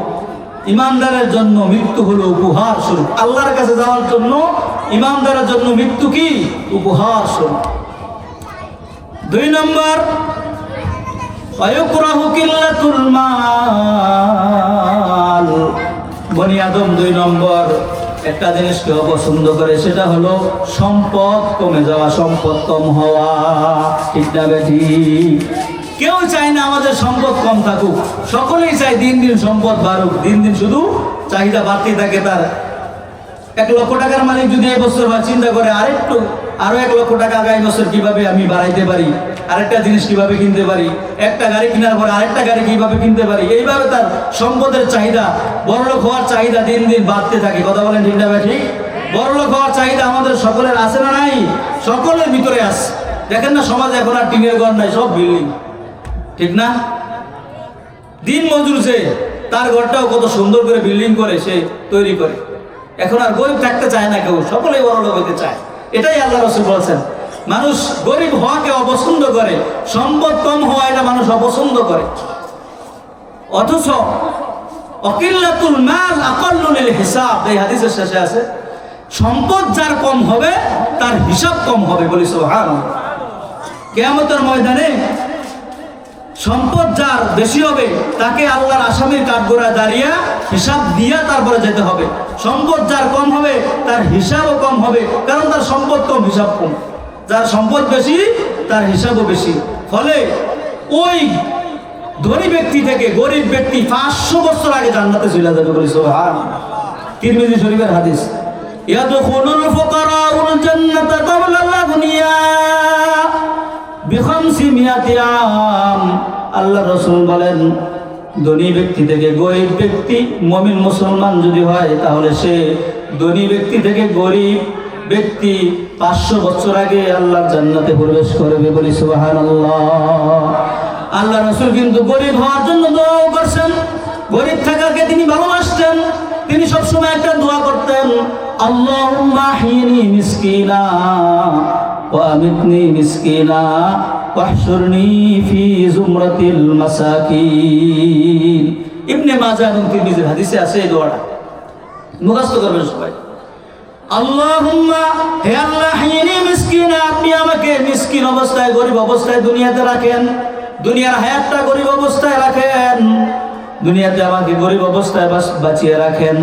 ইমানদারের জন্য মৃত্যু হলো উপহার স্বরূপ। আল্লাহর কাছে যাওয়ার জন্য ইমানদারের জন্য মৃত্যু কি? উপহার স্বরূপ। দুই নম্বর, ওয়ায়ুকরাহু কিল্লাতুল মাল, বনি আদম দুই নম্বর একটা জিনিসকে অপছন্দ করে, সেটা হলো সম্পদ কমে যাওয়া, সম্পদ কম হওয়া। ঠিক না বেঠি? কেউ চায় না আমাদের সম্পদ কম থাকুক, সকলেই চায় দিন দিন সম্পদ বাড়ুক, দিন দিন শুধু চাহিদা বাড়তেই থাকে। তার 1 লক্ষ টাকার মালিক যদি এই বছর হয়, চিন্তা করে আরো 1 লক্ষ টাকা আগামী বছর কিভাবে আমি বাড়াইতে পারি, আরেকটা জিনিস কিভাবে কিনতে পারি, একটা গাড়ি কেনার পরে আরেকটা গাড়ি কিভাবে কিনতে পারি। এইভাবে তার সম্পদের চাহিদা, বড়লোক হওয়ার চাহিদা দিন দিন বাড়তে থাকে। কথা বলেন ঠিক না ঠিক? বড়লোক হওয়ার চাহিদা আমাদের সকলের আছে না নাই? সকলের ভিতরে আছে। দেখেন না সমাজে এখন আর টিনের ঘর নাই, সব বিল্ডিং। ঠিক না? দিন মজুর সে, তার ঘরটাও কত সুন্দর করে বিল্ডিং করে সে তৈরি করে। এখন আর গরিব থাকতে চায় না কেউ, সকলেই বড়লোক হতে চায়। এটাই আল্লাহ রাসূল বলছেন, মানুষ গরিব হওয়াকে অপছন্দ করে, সম্পদ কম হওয়া এটা মানুষ অপছন্দ করে। অথচ অকিল্লাতুল মাল আকাল্লু লিল হিসাব, এই হাদিসের শেষে আছে, সম্পদ যার কম হবে তার হিসাব কম হবে। বলি সুবহানাল্লাহ। কিয়ামতের ময়দানে সম্পদ যার বেশি হবে তাকে আল্লাহর আসামির কাঠগড়ায় দাঁড়িয়ে হিসাব দিয়া তারপরে যেতে হবে। সম্পদ যার কম হবে তার হিসাবও কম হবে, কারণ তার সম্পদ কম, হিসাব কম। যার সম্পদ বেশি তার হিসাবও বেশি। ফলে ওই ধনী ব্যক্তি থেকে গরিব ব্যক্তি 500 বছর আগে জান্নাতে চলে যাবে বলি সুবহানাল্লাহ। তিরমিজি শরীফের হাদিস, ইয়াদখুলুল ফুকারাউল জান্নাতা ক্বাবলা আল আগনিয়া বিখামসিমিয়াতি আম। আল্লাহ রাসূল বলেন, ধনী ব্যক্তি থেকে গরিব ব্যক্তি মুমিন মুসলমান যদি হয় তাহলে সে ধনী ব্যক্তি থেকে গরিব ব্যক্তি 500 বছর আগে আল্লাহর জান্নাতে প্রবেশ করবে বলি সুবহানাল্লাহ। আল্লাহ রাসূল কিন্তু গরিব হওয়ার জন্য দোয়া করছেন, গরিব থাকাকে তিনি ভালোবাসতেন। তিনি সবসময় একটা দোয়া করতেন, আল্লাহুম্মা হিনি মিসকিনা ওয়া আমিতনি মিসকিনা ওয়াহশুরনি ফি জুমরাতিল মাসাকিন। ইবনে মাজাহ এবং তিরমিজির হাদিসে আছে এই দোয়াটা, মুখস্থ করবেন সবাই। আল্লাহুম্মা, হে আল্লাহ, হিনি মিসকিনা, আপনি আমাকে মিসকিন অবস্থায় গরিব অবস্থায় দুনিয়াতে রাখেন, দুনিয়ার হায়াতটা গরিব অবস্থায় রাখেন, দুনিয়াতে আমাকে গরিব অবস্থায় বাঁচিয়ে রাখেন।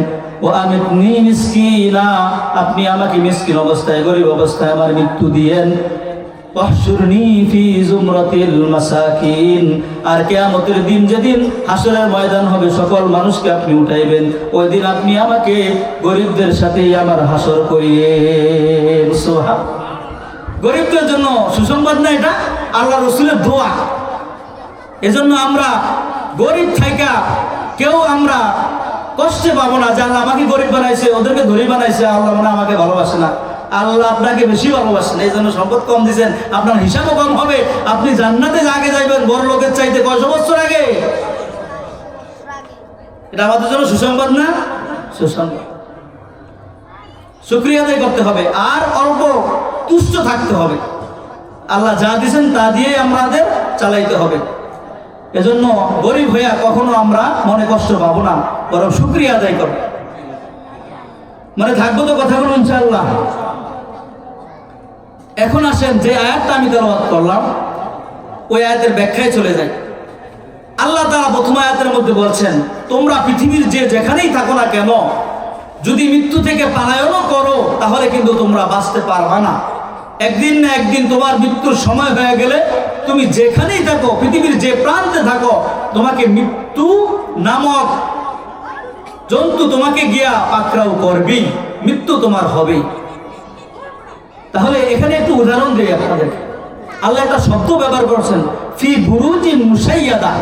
ও আমিতনি মিসকিনা, আপনি আমাকে মিসকিন অবস্থায় গরিব অবস্থায় আমার মৃত্যু দিয়েন। ওয়াহশুরনি ফি জুমরাতিল মাসাকিন, আর কিয়ামতের দিন যেদিন হাসরের ময়দান হবে সকল মানুষকে আপনি উঠাইবেন, ওই দিন আপনি আমাকে গরিবদের সাথেই আমার হাসর করিয়েন। সুবহানাল্লাহ। গরিবদের জন্য সুসংবাদ না এটা, আল্লাহ রাসূলের দোয়া। এজন্য আমরা গরিব থাইকা কেউ আমরা কষ্টে পাবো না যে আল্লাহ আমাকে গরিব বানাইছে, ওদেরকে ধনী বানাইছে, আল্লাহ মানে আমাকে ভালোবাসে না। আল্লাহ আপনাকে বেশি ভালোবাসেন, এই জন্য সম্পদ কম দিয়েছেন, আপনার হিসাবও কম হবে। আপনি জান্নাতে আগে যাইবেন বড় লোকের চাইতে 100 বছর আগে। এটা আমাদের জন্য সুসংবাদ না? সুসংবাদ। শুকরিয়া আদায় করতে হবে আর অল্প তুষ্ট থাকতে হবে। আল্লাহ যা দিয়েছেন তা দিয়ে আমাদের চালাইতে হবে। এজন্য গরিব হইয়া কখনো আমরা মনে কষ্ট পাবো না, বরং শুকরিয়া আদায় করব। মানে থাকবো তো কথাগুলো ইনশাআল্লাহ। এখন আসেন যে আয়াতটা আমি তেলাওয়াত করলাম ওই আয়াতের ব্যাখ্যায় চলে যাই। আল্লাহ তাআলা প্রথম আয়াতের মধ্যে বলছেন, তোমরা পৃথিবীর যে যেখানেই থাকো না কেন, যদি মৃত্যু থেকে পলায়নও করো তাহলে কিন্তু তোমরা বাঁচতে পারবা না। একদিন না একদিন তোমার মৃত্যুর সময় হয়ে গেলে তুমি যেখানেই থাকো, পৃথিবীর যে প্রান্তে থাকো, তোমাকে মৃত্যু নামক জন্তু তোমাকে গিয়া পাকড়াও করবেই, মৃত্যু তোমার হবেই। তাহলে এখানে একটু উদাহরণ দেই আপনাদেরকে। আল্লাহ একটা শব্দ ব্যবহার করছেন, ফি বুরুজিন মুশাইয়াদা,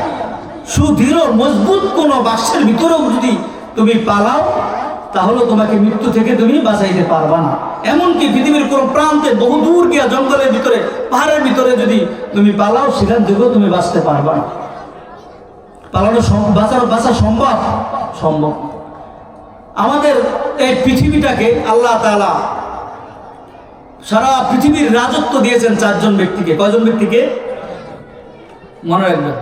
সুদৃঢ় মজবুত কোন বাক্সের ভিতরেও যদি তুমি পালাও তাহলে তোমাকে মৃত্যু থেকে তুমি বাঁচাইতে পারবা না। এমনকি পৃথিবীর কোন প্রান্তে বহু দূর গিয়া জঙ্গলের ভিতরে পাহাড়ের ভিতরে যদি তুমি পালাও সেখান থেকেও তুমি বাঁচতে পারবা না। পালানো বাঁচা সম্ভব? সম্ভব। আমাদের এই পৃথিবীটাকে আল্লাহ তাআলা সারা পৃথিবীর রাজত্ব দিয়েছেন 4 জন ব্যক্তিকে। কয়জন ব্যক্তিকে? মনে রাখবেন,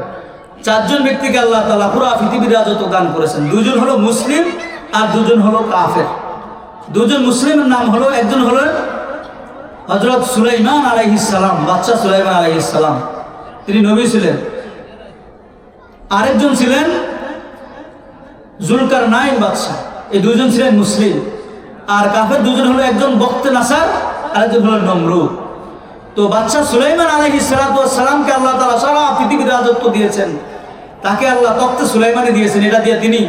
4 জন ব্যক্তিকে আল্লাহ তাআলা পুরো পৃথিবীর রাজত্ব দান করেছেন। 2 জন হলো মুসলিম আর 2 জন হলো কাফের। 2 জন মুসলিমের নাম হলো, একজন হলো হযরত সুলাইমান আলাইহিস সালাম, বাদশা সুলাইমান আলাইহিস সালাম, তিনি নবী ছিলেন। আরেকজন ছিলেন জুলকারনাইন বাদশা। এই 2 জন ছিলেন মুসলিম। আর কাফের 2 জন হলো, একজন বখতে নাসার আর একজন হলো নমরুদ। তো বাদশা সুলাইমান আলাইহিস সালামকে আল্লাহ তাআলা সারা পৃথিবীর রাজত্ব দিয়েছেন। তাকে আল্লাহ তখতে সুলাইমানে দিয়েছেন। এটা দিয়ে তিনি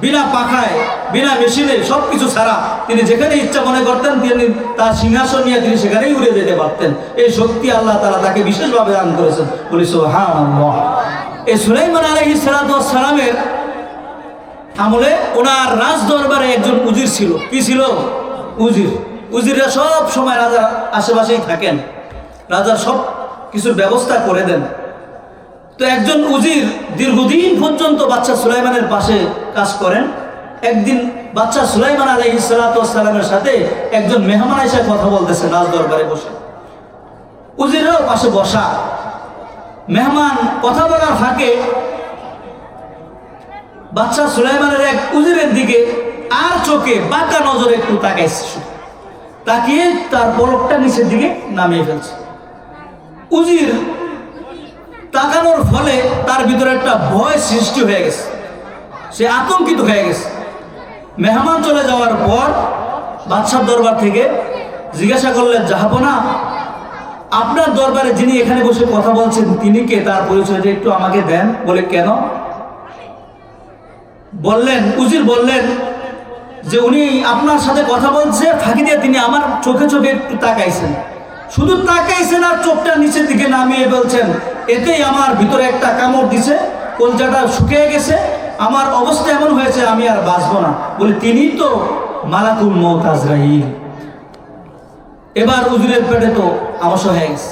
বিনা পাখায় বিনা মেশিনে সবকিছু ছাড়া তিনি যেখানে ইচ্ছা মনে করতেন তিনি তার সিংহাসন নিয়ে তিনি সেখানেই উড়ে যেতে পারতেন। এই শক্তি আল্লাহ তাআলা তাকে বিশেষভাবে দান করেছেন, বলি সুবহানাল্লাহ। এই সুলাইমান আলাইহিস সালামের আমলে ওনার রাজ দরবারে একজন উজির ছিল। কি ছিল? উজির। উজিররা সব সময় রাজার আশেপাশেই থাকেন, রাজার সব কিছুর ব্যবস্থা করে দেন। তো একজন উজির দীর্ঘদিন পর্যন্ত বাদশা সুলাইমানের পাশে কাজ করেন। একদিন বাদশা সুলাইমান আলাইহিস সালামের সাথে একজন মেহমান এসে কথা বলতেছে রাজ দরবারে বসে। উজিররাও পাশে বসা। মেহমান কথা বলার ফাঁকে বাদশা সুলাইমানের এক উজিরের দিকে আর চোখে বাঁকা নজরে একটু তাকাইছে, তাকিয়ে তার পলকটা নিচের দিকে নামিয়ে ফেলছে। উজির তাকানোর ফলে তার ভিতরে একটা ভয় সৃষ্টি হয়ে গেছে, সে আতঙ্কিত হয়ে গেছে। মেহমান চলে যাওয়ার পর বাদশার দরবার থেকে জিজ্ঞাসা করলেন, জাহাপনা, আপনার দরবারে যিনি এখানে বসে কথা বলছেন তিনি কে? তার পরিচয়টা একটু আমাকে দেন। বলে, কেন? বললেন, উজির বললেন যে উনি আপনার সাথে কথা বলছে, ফাঁকি দিয়ে তিনি আমার চোখে চোখে একটু তাকাইছেন, শুধু তাকাইছেন আর চোখটা নিচের দিকে নামিয়ে বলছেন, এতেই আমার ভিতরে একটা কামড় দিছে, কলজাটা শুকিয়ে গেছে, আমার অবস্থা এমন হয়েছে আমি আর বাঁচবো না। বলে, তিনি তো মালাকুল মউত আজরাইল। এবার উজিরের পেটে তো আমসা হয়ে গেছে,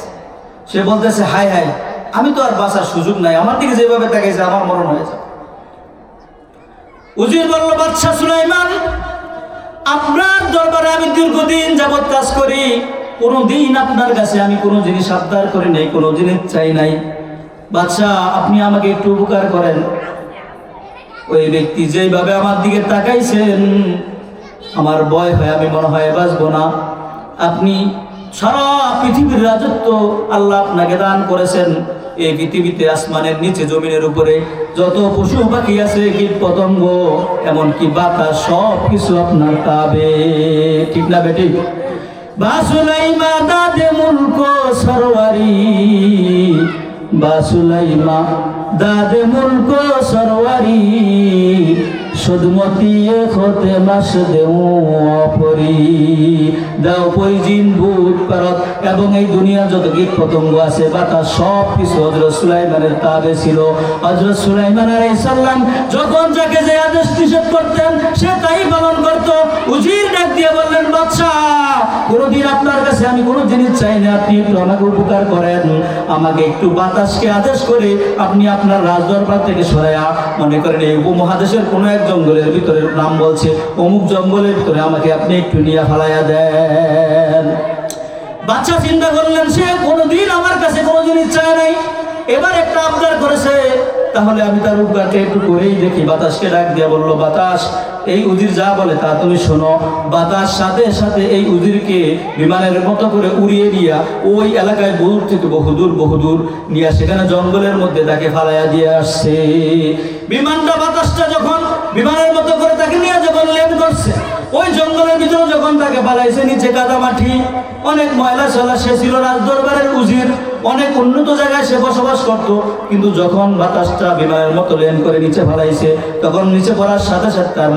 সে বলতেছে, হায় হায়, আমি তো আর বাঁচার সুযোগ নাই, আমার দিকে যেভাবে তাকাইছে আমার মরণ হয়েছে। উজির বলল, বাদশা সুলাইমান, আপনার দরবারে আমি দীর্ঘদিন যাবৎ কাজ করি, কোনোদিন আপনার কাছে আমি কোনো জিনিস আবদার করি নাই, কোনো জিনিস চাই নাই। বাদশা, আপনি আমাকে একটু উপকার করেন। ওই ব্যক্তি যেভাবে আমার দিকে তাকাইছেন আমার ভয় হয়, আমি মনে হয় বাঁচবো না। আপনি সারা পৃথিবীর রাজত্ব আল্লাহ আপনাকে দান করেছেন, এই পৃথিবীতে আসমানের নিচে জমিনের উপরে যত পশু পাখি আছে, কীট পতঙ্গ এমনকি বাতাস, সব কিছু আপনার তাবে, ঠিক না বেটি? বাসুলাইমা দাদে মুলক সরওয়ারি, বাসুলাইমা দাদে মুলক সরওয়ারি, সুদমতি খতে মাস দেও অপরি, দাও পরিজিন ভূত পারত এবং এই দুনিয়া যত কীট পতঙ্গ আছে, বাতাস, সব কিছু হযরত সুলাইমানের তাবে ছিল। হযরত সুলাইমান আলাইহিস সালাম যখন যাকে যে আদেশ নিষেধ করতেন সে তাই পালন করত। উজির ডাক দিয়ে বললেন, বাদশা, কোনোদিন আপনার কাছে আমি কোনো জিনিস চাই না, আপনি একটু আমাকে উপকার করেন, আমাকে একটু বাতাসকে আদেশ করে আপনি আপনার রাজদরবার থেকে সরাইয়া, মনে করেন এই উপমহাদেশের কোনো এক জঙ্গলের ভিতরে নাম বলছে, অমুক জঙ্গলের ভিতরে আমাকে আপনি একটু নিয়ে ফালাইয়া দেন। বাদশা চিন্তা করলেন, সে কোনোদিন আমার কাছে কোনো জিনিস চায় নাই, এবার একটা আবদার করেছে, তাহলে আমি তার উপকারটা একটু করেই দেখি। বাতাসকে ডাক দিয়া বলল, বাতাস, এই উজির যা বলে তা তুমি শোনো। বাতাস সাথে সাথে এই উজিরকে বিমানের মতো করে উড়িয়ে দিয়া ওই এলাকায় দূর থেকে বহুদূর নিয়ে সেখানে জঙ্গলের মধ্যে তাকে ফালাইয়া দিয়ে আসছে। বিমানটা, বাতাসটা যখন বিমানের মতো করে তাকে নিয়ে যখন ল্যান্ড করছে, ওই জঙ্গলের ভিতরে যখন তাকে ফালাইছে, নিচে কাদামাটি, অনেক ময়লা সালা, সে ছিল রাজদরবারের উজির, অনেক উন্নত জায়গায় সে বসবাস করত, কিন্তু যখন বাতাসটা বিমানের মতো ল্যান্ড করে নিচে ফালাইছে, তখন নিচে পড়ার সাথে সাথে তার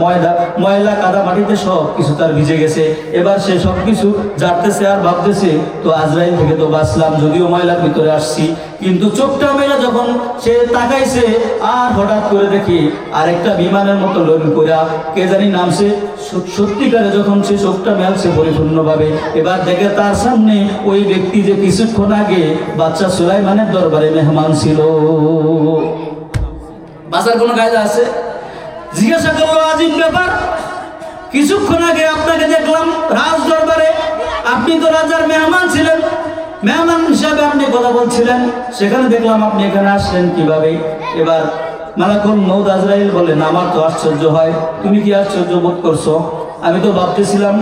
ময়লা কাদা মাটিতে সব কিছু তার ভিজে গেছে। এবার সে সব কিছু জানতেছে আর ভাবতেছে, তো আজরাইল থেকে তো বাঁচলাম, যদিও ময়লার ভিতরে আসছি, কিন্তু চোখটা মেলা যখন সে তাকাইছে আর হঠাৎ করে দেখি আরেকটা বিমানের মতো ল্যান্ড কইরা কে জানি নামছে। সত্যিকারে যখন সে চোখটা মেলছে পরিপূর্ণভাবে, এবার দেখে তার সামনে ওই ব্যক্তি যে কিছুক্ষণ আগে বাদশা সুলাইমানের দরবারে মেহমান ছিল। বাঁচার কোনো কায়দা আছে? জিজ্ঞাসা করলো, আজিব ব্যাপার, কিছুক্ষণ আগে আপনাকে দেখলাম রাজ দরবারে, আপনি তো রাজার মেহমান ছিলেন, মেহমান হিসাবে আপনি কথা বলছিলেন, সেখানে দেখলাম আপনি এখানে আসলেন কিভাবে? এবার মালাকুল মউত আজরাইল বলেন, আমার তো আশ্চর্য হয়, তুমি কি আশ্চর্য বোধ করছো? আমি তো ভাবতেছিলাম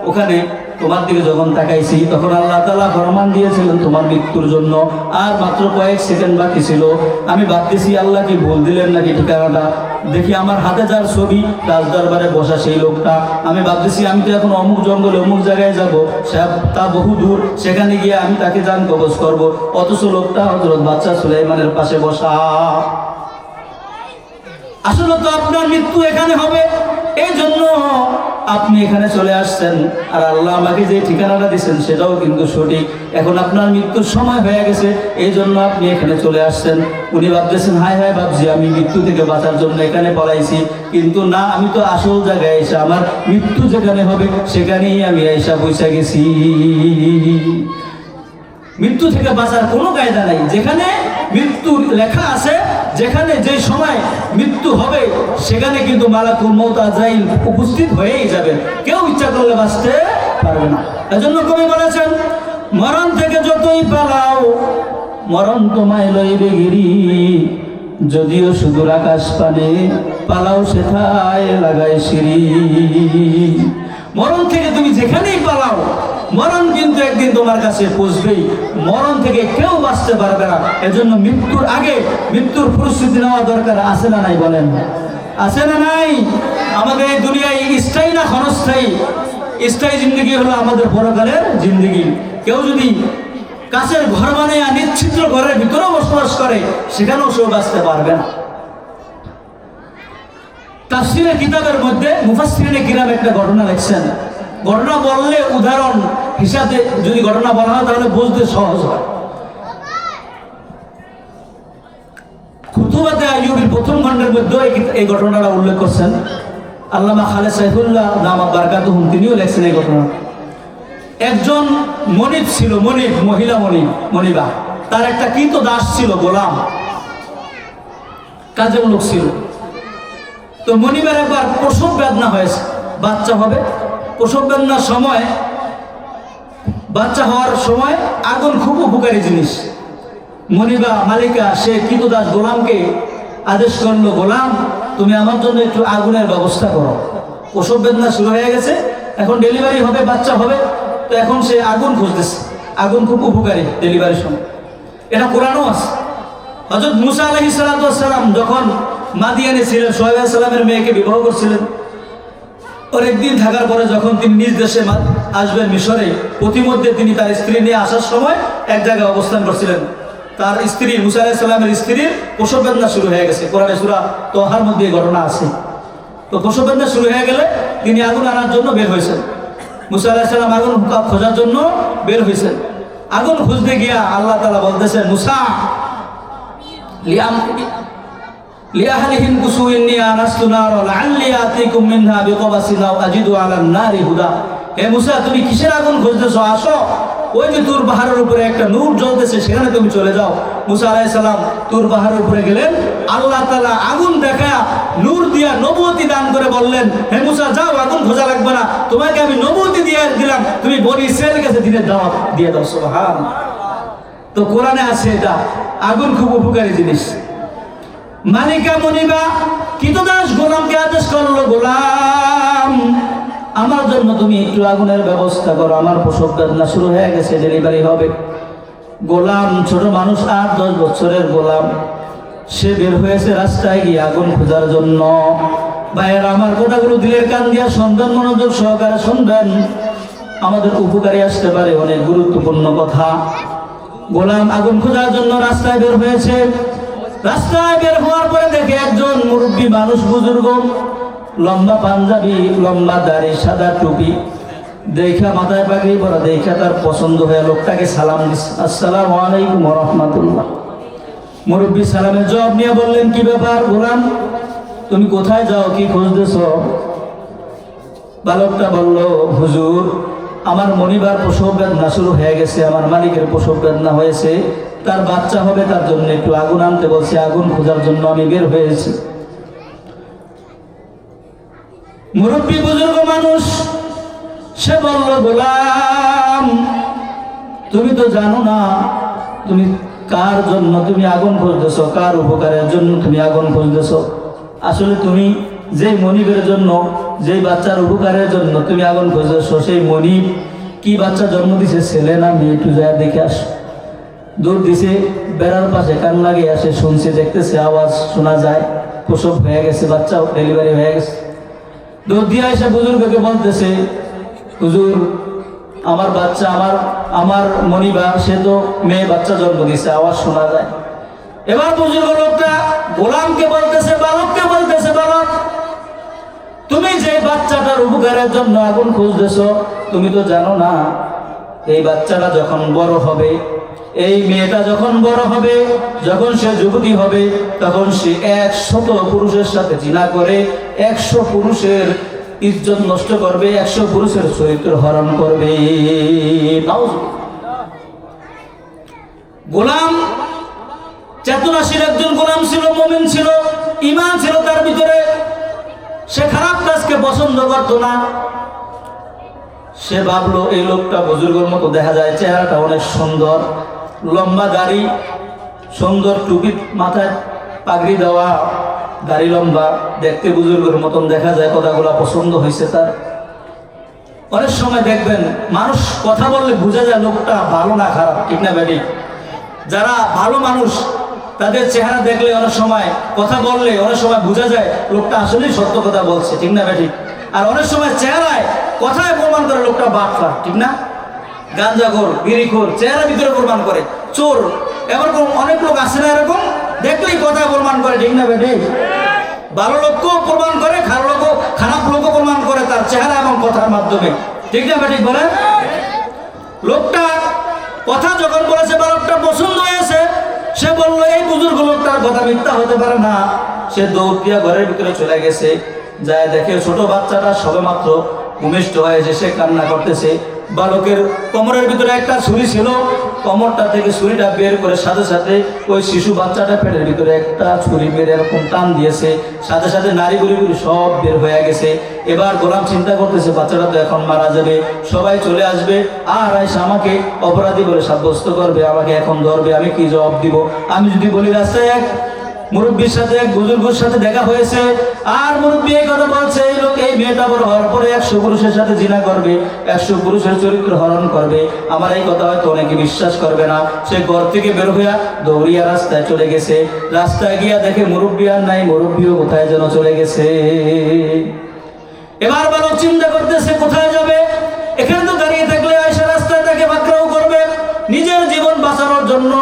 ওখানে তোমার দিকে যখন তাকাইছি তখন আল্লাহ তাআলা ফরমান দিয়েছিলেন তোমার মৃত্যুর জন্য, আর মাত্র কয়েক সেকেন্ড বাকি ছিল। আমি ভাবতেছি আল্লাহ কি ভুল দিলেন নাকি ঠিকানাটা। দেখি আমার হাতে যার ছবি, রাজ দরবারে বসা সেই লোকটা, আমি ভাবতেছি আমি তো এখন অমুক জঙ্গলে অমুক জায়গায় যাব, তা বহু দূর, সেখানে গিয়ে আমি তাকে জান কবজ করবো, অথচ লোকটা হযরত বাদশা সুলাইমানের পাশে বসা। আসলে তো আপনার মৃত্যু এখানে হবে, এই জন্য আপনি এখানে চলে আসছেন, আর আল্লাহ আমাকে যে ঠিকানাটা দিচ্ছেন সেটাও কিন্তু সঠিক। এখন আপনার মৃত্যুর সময় হয়ে গেছে, এই জন্য আপনি এখানে চলে আসছেন। উনি ভাবতেছেন, হায় হায়, ভাবছি আমি মৃত্যু থেকে বাঁচার জন্য এখানে পলাইছি, কিন্তু না, আমি তো আসল জায়গায় এসে আমার মৃত্যু যেখানে হবে সেখানেই আমি এসে পৌঁছে গেছি। মৃত্যু থেকে বাঁচার কোনো কায়দা নাই, যেখানে মৃত্যু লেখা আছে, যেখানে যে সময় মৃত্যু হবে সেখানে কিন্তু মালাকুল মউত আজরাইল উপস্থিত হয়েই যাবে, কেউ ইচ্ছা করলে বাঁচতে পারবে না। এজন্য কবি বলেছেন, মরণ থেকে যতই পালাও মরণ তোমায় লইবে গিরি, যদিও সুদূর আকাশ পানে পালাও সেথায় লাগাই সিঁড়ি। মরণ থেকে তুমি যেখানেই পালাও, মরণ কিন্তু একদিন তোমার কাছে পৌঁছবেই। মরণ থেকে কেউ বাঁচতে পারবে না। এজন্য মৃত্যুর আগে মৃত্যুর প্রস্তুতি নেওয়া দরকার, আছে না নাই বলেন? আছে না নাই? আমাদের এই দুনিয়ায় স্থায়ী না ক্ষণস্থায়ী? স্থায়ী জিন্দগি হলো আমাদের পরকালের জিন্দগি। কেউ যদি কাছের ঘর বানিয়ে নিশ্চিদ্র ঘরের ভিতরেও বসবাস করে, সেখানেও সে বাঁচতে পারবে না। তাফসীরের কিতাবের মধ্যে মুফাসসিরিনে কিরাম একটা ঘটনা লিখছেন। ঘটনা বললে উদাহরণ হিসাবে যদি ঘটনা বলা হয় তাহলে বুঝতে সহজ হয়। খুতুবাতে আইয়ুবের প্রথম খণ্ডের মধ্যে এই ঘটনাটা উল্লেখ করছেন আল্লামা খালেদ সাইফুল্লাহ দামাত বারাকাতুহুম, তিনিও লেখছেন এই ঘটনা। একজন মনিব ছিল, মনিব, মহিলা মনিব, মনিবা। তার একটা কৃত দাস ছিল, গোলাম, কাজের লোক ছিল। তো মনিবের একবার প্রসব বেদনা হয়েছে, বাচ্চা হবে। প্রসব বেদনার সময়, বাচ্চা হওয়ার সময় আগুন খুব উপকারী জিনিস। মনিবা মালিকা সে কৃতদাস গোলামকে আদেশ করলো, গোলাম তুমি আমার জন্য একটু আগুনের ব্যবস্থা করো। প্রসব বেদনা শুরু হয়ে গেছে, এখন ডেলিভারি হবে, বাচ্চা হবে। তো এখন সে আগুন খুঁজতেছে। আগুন খুব উপকারী ডেলিভারির সময়, এটা কোরআনও আছে। হযরত মুসা আলাইহিস সালাম যখন মাদিয়ানে ছিলেন, শুআয়ব আলাইহিস সালামের মেয়েকে বিবাহ করছিলেন। ওর একদিন থাকার পরে যখন তিনি নিজ দেশে আসবেন মিশরে, প্রতিমধ্যে তিনি তার স্ত্রী নিয়ে আসার সময় এক জায়গায় অবস্থান করছিলেন। তার স্ত্রী, মুসা আলাইহিস সালামের স্ত্রীর প্রসব বেদনা শুরু হয়ে গেছে। কোরআনে সূরা তহার মধ্যে এই ঘটনা আছে। তো প্রসব বেদনা শুরু হয়ে গেলে তিনি আগুন আনার জন্য বের হয়েছেন। মুসা আলাইহিস সালাম আগুন খোঁজার জন্য বের হয়েছেন। আগুন খুঁজতে গিয়া আল্লাহ তাআলা বলতেছেন, মুসা লিআহলিহিম কুসু ইন্নী আনাস্তু নারা লাআল্লি আতিকুম মিনহা বিকবাসিন আও আজিদু আলান নারি হুদা। হে মুসা, তুমি কিসের আগুন খুঁজতেছো? আসো, ওই যে তুর পাহাড়ের উপরে একটা নূর জ্বলতেছে, সেখানে তুমি চলে যাও। মুসা আলাইহিস সালাম তুর পাহাড়ের উপরে গেলেন। আল্লাহ তাআলা আগুন দেখা নূর দিয়া নবুয়তি দান করে বললেন, হে মুসা যাও, আগুন খোঁজা লাগবে না, তোমাকে আমি নবুয়তি দিয়ে দিলাম, তুমি বনি ইসরাঈলের কাছে দিনের দাওয়াত দিয়ে দাও। সুবহানাল্লাহ। তো কোরআনে আছে এটা, আগুন খুব উপকারী জিনিস। মালিকা মনিবা কৃতদাস গোলামকে আদেশ করলো, গোলাম আমার জন্য তুমি একটু আগুনের ব্যবস্থা করো, আমার প্রসব বেদনা শুরু হয়ে গেছে, ডেলিভারি হবে। গোলাম ছোট মানুষ, 8-10 বছরের গোলাম, সে বের হয়েছে রাস্তায় গিয়ে আগুন খোঁজার জন্য। ভাইয়েরা আমার কথাগুলো দিলের কান দিয়া শুনবেন, মনোযোগ সহকারে শুনবেন, আমাদের উপকারে আসতে পারে, অনেক গুরুত্বপূর্ণ কথা। গোলাম আগুন খোঁজার জন্য রাস্তায় বের হয়েছে। রাস্তায় বের হওয়ার পরে দেখে একজন মুরব্বী মানুষ, বুজুর্গ, লম্বা পাঞ্জাবি, লম্বা দাড়ি, সাদা টুপি, দেখা মাথায় পাগড়ি পরা, দেখা তার পছন্দ হয়ে লোকটাকে সালাম দিচ্ছে, আসসালামু আলাইকুম ওয়া রাহমাতুল্লাহ। মুরব্বী সালামের জবাব নিয়ে বললেন, কি ব্যাপার গোলাম, তুমি কোথায় যাও, কি খুঁজতেছ? বালকটা বলল, হুজুর আমার মনিবার প্রসব বেদনা শুরু হয়ে গেছে, আমার মালিকের প্রসব বেদনা হয়েছে, তার বাচ্চা হবে, তার জন্য একটু আগুন আনতে বলছে, আগুন খোঁজার জন্য আমি বের হয়েছি। মুরব্বী বুজুর্গ মানুষ, সে বলল, গোলাম তুমি তো জানো না তুমি কার জন্য তুমি আগুন খুঁজতেছ, কার উপকারের জন্য তুমি আগুন খুঁজতেছ। আসলে তুমি যেই মনিবের জন্য, যেই বাচ্চার উপকারের জন্য তুমি আগুন খুঁজতেছ, সেই মনিব কি বাচ্চা জন্ম দিছে, ছেলে না মেয়ে, একটু যায় দেখে আস। দূর দিছে, বেড়ার পাশে কান লাগিয়ে আসে, শুনছে, দেখতেছে, আওয়াজ শোনা যায়, প্রসব হয়ে গেছে, বাচ্চা ডেলিভারি হয়ে গেছে। দূর দিয়ে এসে বুজুর্গকে বলতেছে, হুজুর আমার বাচ্চা, আমার মনিবা, সে তো মেয়ে বাচ্চা জন্ম দিছে, আওয়াজ শোনা যায়। এবার বুজুর্গ লোকটা গোলামকে বলতেছে, বালককে বলতেছে, বালক তুমি যে বাচ্চাটার উপকারের জন্য আগুন খুঁজতেছ, তুমি তো জানো না এই বাচ্চাটা যখন বড় হবে, এই মেয়েটা যখন বড় হবে, যখন সে যুবতী হবে, তখন সে 100 পুরুষের সাথে জিনা করে 100 পুরুষের ইজ্জত নষ্ট করবে, 100 পুরুষের চরিত্র হরণ করবে। গোলাম চেতনাশীল একজন গোলাম ছিল, মুমিন ছিল, ঈমান ছিল তার ভিতরে, সে খারাপ কাজকে পছন্দ করতো না। সে ভাবলো এই লোকটা বুজুর্গের মতো দেখা যায়, চেহারাটা অনেক সুন্দর, লম্বা দাড়ি, সুন্দর টুপি, মাথায় পাগড়ি দেওয়া, দাড়ি লম্বা, দেখতে বুজুর্গের মতন দেখা যায়, কথাগুলা পছন্দ হয়েছে তার। অনেক সময় দেখবেন মানুষ কথা বললে বোঝা যায় লোকটা ভালো না খারাপ, ঠিক না বেটি? যারা ভালো মানুষ তাদের চেহারা দেখলে অনেক সময়, কথা বললে অনেক সময় বোঝা যায় লোকটা আসলেই সত্য কথা বলছে, ঠিক না বেটি? আর অনেক সময় চেহারায় কথায় প্রমাণ করে লোকটা বাটপার, ঠিক না? গাঁজাখোর, বিড়িখোর, চেহারা ভিতরে প্রমাণ করে, চোর, এরকম অনেক লোক আছে না, এরকম দেখলেই কথায় প্রমাণ করে, ঠিক না বেটি? ভালো লোককেও প্রমাণ করে, খারাপ লোকও প্রমাণ করে তার চেহারা এবং কথার মাধ্যমে, ঠিক না বেটি বলেন? লোকটা কথা যখন বলেছে বা লোকটা পছন্দ হয়েছে, সে বললো এই বুজুর্গ লোকটার কথা মিথ্যা হতে পারে না। সে দৌড় দিয়া ঘরের ভিতরে চলে গেছে, যায় দেখে ছোট বাচ্চাটা সবে মাত্র ভূমিষ্ঠ হয়েছে, সে কান্না করতেছে। বালকের কোমরের ভিতরে একটা ছুরি ছিল, কোমরটা থেকে ছুরিটা বের করে সাথে সাথে ওই শিশু বাচ্চাটা পেটের ভিতরে একটা ছুরি মেরে এরকম টান দিয়েছে, সাথে সাথে নাড়িগুড়ি সব বের হয়ে গেছে। এবার গোলাম চিন্তা করতেছে বাচ্চাটা তো এখন মারা যাবে, সবাই চলে আসবে আর আইসা আমাকে অপরাধী বলে সাব্যস্ত করবে, আমাকে এখন ধরবে, আমি কি জবাব দিব? আমি যদি বলি রাস্তায় এক মুরব্বীর সাথে, এক বুজুর্গের সাথে দেখা হয়েছে, আর মুরব্বী এই কথা বলছে এই লোক, এই মেয়েটা বড় হওয়ার পরে 100 পুরুষের সাথে জিনা করবে, 100 পুরুষের চরিত্র হরণ করবে, আমার এই কথা হয়তো অনেকে বিশ্বাস করবে না। সে ঘর থেকে বের হইয়া দৌড়িয়া রাস্তায় চলে গেছে। রাস্তায় গিয়া দেখে মুরব্বী আর নাই, মুরব্বীও কোথায় যেন চলে গেছে। এবার বালক চিন্তা করতেছে কোথায় যাবে, এখানে তো দাঁড়িয়ে থাকলে আয়সা রাস্তায় তাকে পাকড়াও করবে নিজের জীবন বাঁচানোর জন্য।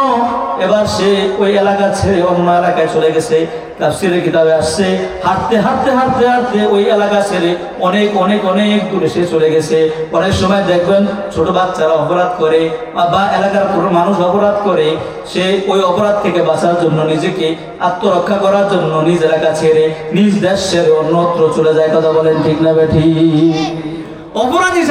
এবার সে ওই এলাকা ছেড়ে অন্য এলাকায় চলে গেছে। তাফসীরের কিতাবে আসছে হাঁটতে হাঁটতে হাঁটতে হাঁটতে ওই এলাকা ছেড়ে অনেক অনেক অনেক দূরে সে চলে গেছে। অনেক সময় দেখবেন ছোট বাচ্চারা অপরাধ করে বা এলাকার কোনো মানুষ অপরাধ করে, সে ওই অপরাধ থেকে বাঁচার জন্য, নিজেকে আত্মরক্ষা করার জন্য নিজ এলাকা ছেড়ে, নিজ দেশ ছেড়ে অন্যত্র চলে যায়। কথা বলেন ঠিক না বেঠি? অপরাধী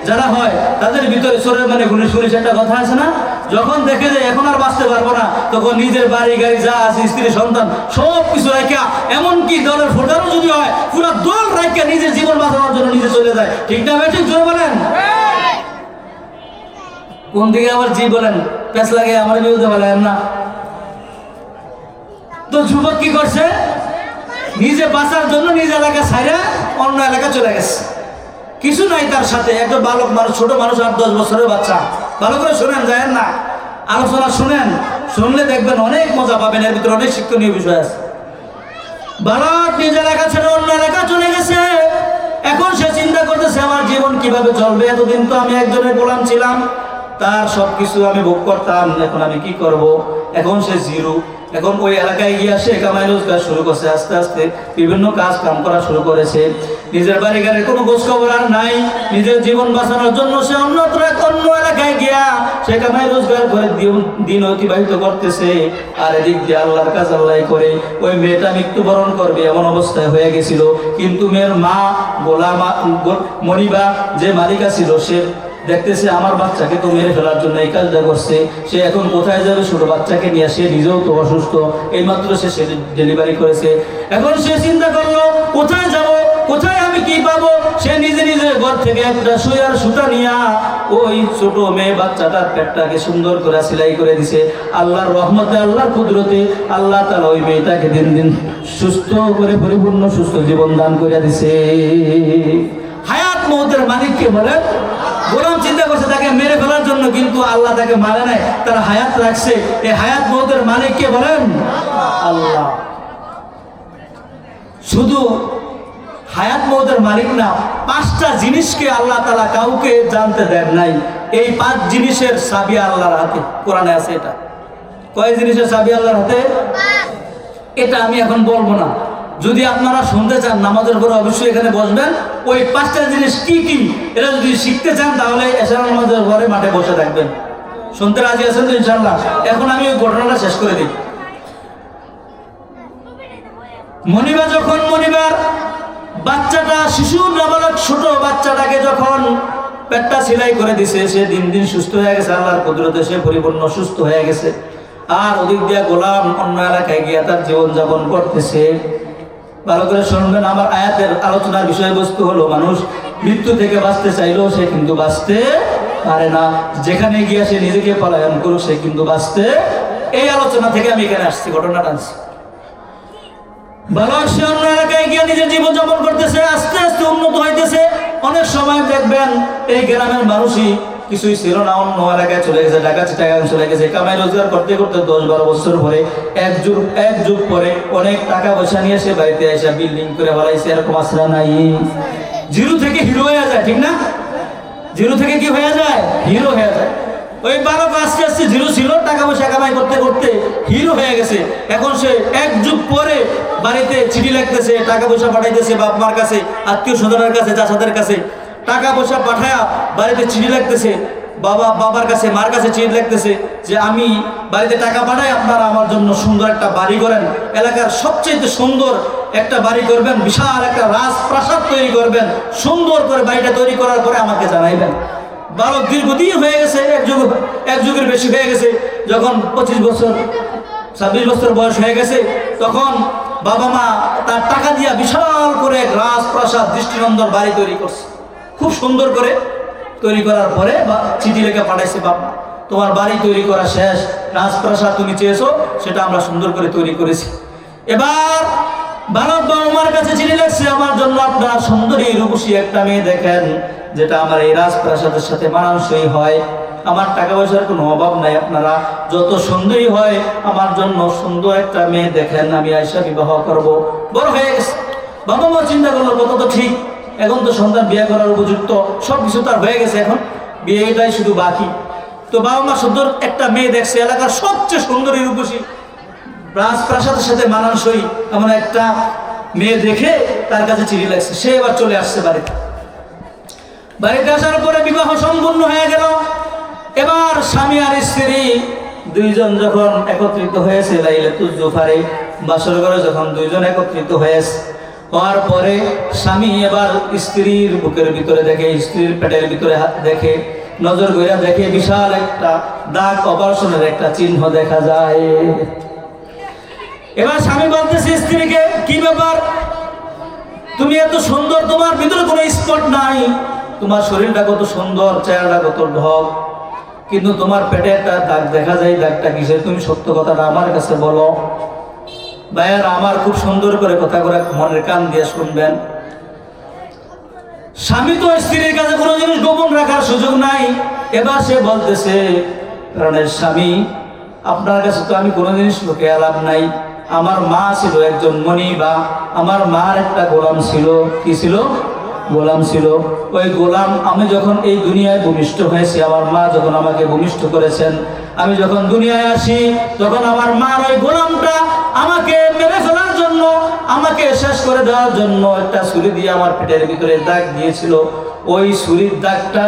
যারা হয় তাদের ভিতরে চোরের মানে গুলি শুনিস একটা কথা আছে না, যখন দেখে যে এখন আর বাঁচতে পারবো না, তখন নিজের বাড়ি গাড়ি যা আছে, স্ত্রী সন্তান সব কিছু রাখা, এমনকি দলের ভোটারও যদি হয় পুরো দল রাখা নিজের জীবন বাঁচানোর জন্য নিজে চলে যায়। ঠিক না বেঠিক? জোরে বলেন। কোন দিকে আবার জি বলেন, পেঁচ লাগে আমার বিরুদ্ধে বলেন না। তো যুবক কি করছে, নিজে বাঁচার জন্য নিজ এলাকা ছাইরা অন্য এলাকা চলে গেছে। কিছু নাই তার সাথে, একটা বালক মানুষ, ছোট মানুষ, 8-10 বছরের বাচ্চা। ভালো করে শোনেন, যায়েন না, আলোচনা শুনেন, শুনলে দেখবেন অনেক মজা পাবেন, এর ভিতরে অনেক শিক্ষণীয় বিষয় আছে। বালক নিজ এলাকা ছেড়ে অন্য এলাকা চলে গেছে। এখন সে চিন্তা করতেছে আমার জীবন কিভাবে চলবে, এতদিন তো আমি একজনের গোলাম ছিলাম, তার সবকিছু আমি ভোগ করতাম, এখন আমি কি করব? এখন সে জিরো। এখন ওই এলাকায় গিয়ে সে কামাই রোজগার শুরু করছে, আস্তে আস্তে বিভিন্ন কাজ কাম করা শুরু করেছে। নিজের বাড়ি গাড়ির কোনো খোঁজ খবর আর নাই। নিজের জীবন বাঁচানোর জন্য সে অন্য এলাকায় গিয়া সে কামাই রোজগার করে দিন অতিবাহিত করতেছে। আর এদিক দিয়ে আল্লাহর কাজ আল্লাহ করে ওই মেয়েটা মৃত্যুবরণ করবে এমন অবস্থায় হয়ে গেছিল। কিন্তু মেয়ের মা মনিবা যে মালিকা ছিল, সে দেখতেছে আমার বাচ্চাকে তো মেরে ফেলার জন্য এই কাজটা করছে, সে এখন কোথায় যাবে? ছোট বাচ্চাকে নিয়ে, সে নিজেও তো অসুস্থ, এইমাত্র সে ডেলিভারি করেছে। এখন সে চিন্তা করলো কোথায় যাব, কোথায় আমি কি পাবো? সে নিজে নিজে ঘর থেকে একটা সুইয়ার সুতা নিয়ে ওই ছোট মেয়ে বাচ্চাটার পেটটাকে সুন্দর করে সেলাই করে দিছে। আল্লাহর রহমতে, আল্লাহর কুদরতে আল্লাহ তাআলা ওই মেয়েটাকে দিন দিন সুস্থ করে পরিপূর্ণ সুস্থ জীবন দান করে দিছে। হায়াত মওতের মালিককে বলেন। গোলাম চিন্তা করছে তাকে মেরে ফেলার জন্য, কিন্তু আল্লাহ তাকে মারে নাই, তার হায়াত রাখছে। এই হায়াত মওতের মালিককে বলেন আল্লাহ। শুধু হায়াত মওতের মালিক না, 5টা জিনিসকে আল্লাহ তাআলা কাউকে জানতে দেন নাই। এই 5 জিনিসের চাবি আল্লাহর হাতে, কোরআনে আছে। এটা কয় জিনিসের চাবি আল্লাহর হাতে? এটা আমি এখন বলবো না, যদি আপনারা শুনতে চান নামাজের পরে অবশ্যই এখানে বসবেন। ওই 5টা জিনিস কি কি এটা যদি শিখতে চান তাহলে এশার নামাজের পরে মাঠে বসে থাকবেন। শুনতে রাজি আছেন তো ইনশাআল্লাহ? এখন আমি ওই ঘটনাটা শেষ করে দিই। মনিবার বাচ্চাটা, শিশু নাবালক ছোট বাচ্চাটাকে যখন পেটটা সেলাই করে দিছে, সে দিন দিন সুস্থ হয়ে গেছে, আল্লাহর কুদরতে সে পরিপূর্ণ সুস্থ হয়ে গেছে। আর ওদিক দিয়ে গোলাম অন্য এলাকায় গিয়ে তার জীবনযাপন করতেছে। ভালো করে শুনবেন, আমার আয়াতের আলোচনার বিষয়বস্তু হলো মানুষ মৃত্যু থেকে বাঁচতে চাইলেও সে কিন্তু বাঁচতে পারে না। যেখানে গিয়ে সে নিজেকে পলায়ন করুক, সে কিন্তু বাঁচতে। এই আলোচনা থেকে আমি এখানে আসছি, ঘটনাটা আনছি। বালক সে অন্য এলাকায় গিয়ে নিজের জীবনযাপন করতেছে, আস্তে আস্তে উন্নত হইতেছে। অনেক সময় দেখবেন এই গ্রামের মানুষই কিছুই ছিল না, অন্য এলাকায় চলে গেছে, ঢাকা চিটাগাং চলে গেছে, কামাই রোজগার করতে করতে 10-12 বছর পরে এক যুগ পরে অনেক টাকা পয়সা নিয়ে সে বাড়িতে এসে বিল্ডিং করে ফেলাইছে। এরকম আসরা নাই? জিরো থেকে হিরো হয়ে যায়, ঠিক না? জিরো থেকে কি হয়ে যায়? হিরো হয়ে যায়। ওই বালক আস্তে আস্তে জিরো ছিল, টাকা পয়সা কামাই করতে করতে হিরো হয়ে গেছে। এখন সে এক যুগ পরে বাড়িতে চিঠি লিখতেছে, টাকা পয়সা পাঠাইতেছে বাপ মার কাছে, আত্মীয় স্বজনের কাছে, চাচাদের কাছে টাকা পয়সা পাঠায়া বাড়িতে চিঠি লিখতেছে, বাবার কাছে মার কাছে চিঠি লিখতেছে যে আমি বাড়িতে টাকা পাঠাই, আপনারা আমার জন্য সুন্দর একটা বাড়ি করেন, এলাকার সবচেয়ে সুন্দর একটা বাড়ি করবেন, বিশাল একটা রাজপ্রাসাদ তৈরি করবেন, সুন্দর করে বাড়িটা তৈরি করার পরে আমাকে জানাইবেন। বালক দীর্ঘদিন হয়ে গেছে, এক যুগের বেশি হয়ে গেছে। যখন 25 বছর 26 বছর বয়স হয়ে গেছে, তখন বাবা মা তার টাকা দিয়া বিশাল করে এক রাজপ্রাসাদ দৃষ্টিনন্দন বাড়ি তৈরি করছে। খুব সুন্দর করে তৈরি করার পরে চিঠি লেখা পাঠাইছে, বাবা তোমার বাড়ি তৈরি করা শেষ, রাজপ্রাসাদ তুমি চেয়েছো, সেটা আমরা সুন্দর করে তৈরি করেছি। এবার বালক বাবা মার কাছে চিঠি লিখছে, আমার জন্য আপনারা সুন্দরী রূপসী একটা মেয়ে দেখেন, যেটা আমার এই রাজপ্রাসাদের সাথে মানানসই হয়। আমার টাকা পয়সার কোনো অভাব নাই, আপনারা যত সুন্দরী হয় আমার জন্য সুন্দর একটা মেয়ে দেখেন, আমি আয়েশা বিবাহ করব। বড় হয়ে গেছে, বাবা মা চিন্তা করলো কত তো ঠিক, এখন তো সন্তান বিয়ে করার উপযুক্ত, সব কিছু তার হয়ে গেছে, এখন বিয়েটাই শুধু বাকি। তো বাবা মা সুন্দর একটা মেয়ে দেখছে, এলাকার সবচেয়ে সুন্দরী রূপসী, রাজপ্রাসাদের সাথে মানানসই এমন একটা মেয়ে দেখে তার কাছে চিঠি লাগছে। সে এবার চলে আসছে বাড়িতে। বাড়িতে আসার পরে বিবাহ সম্পূর্ণ হয়ে গেল। এবার স্বামী আর স্ত্রী দুইজন যখন একত্রিত হয়েছে, লাইলাতুল জুফারে বাসর ঘরে যখন দুইজন একত্রিত হওয়ার পরে স্বামী এবার স্ত্রীর বুকের ভিতরে দেখে, স্ত্রীর পেটের ভিতরে হাত দেখে, নজর গইরা দেখে বিশাল একটা দাগ, অপারেশনের একটা চিহ্ন দেখা যায়। এবার স্বামী বলতেছে স্ত্রীকে, কি ব্যাপার, তুমি এত সুন্দর, তোমার ভিতরে কোনো স্পট নাই, তোমার শরীরটা কত সুন্দর, চেহারাটা কত ঢক, কিন্তু তোমার পেটে একটা দাগ দেখা যায়, দাগটা কিসের, তুমি সত্য কথাটা আমার কাছে বলো। ভাইয়ার আমার খুব সুন্দর করে কথা করে মনের কান দিয়ে শুনবেন। স্বামী তো স্ত্রীর কাছে কোনো জিনিস গোপন রাখার সুযোগ নাই। এবার সে বলতেছে, কারণ স্বামী আপনার কাছে তো আমি কোনো জিনিস লুকিয়ে লাভ নাই, আমার মা ছিল একজন মনিবা, আমার মার একটা গোলাম ছিল। কি ছিল? গোলাম ছিল। ওই গোলাম আমি যখন এই দুনিয়ায় ভূমিষ্ঠ হয়েছি, আমার মা যখন আমাকে ভূমিষ্ঠ করেছেন, আমি যখন দুনিয়ায় আসি তখন আমার মার ওই গোলামটা আমাকে মেরে ফেলার জন্য, আমাকে শেষ করে দেওয়ার জন্য একটা ছুরি দিয়ে আমার পেটের ভিতরে দাগ দিয়েছিল। ওই ছুরির দাগটা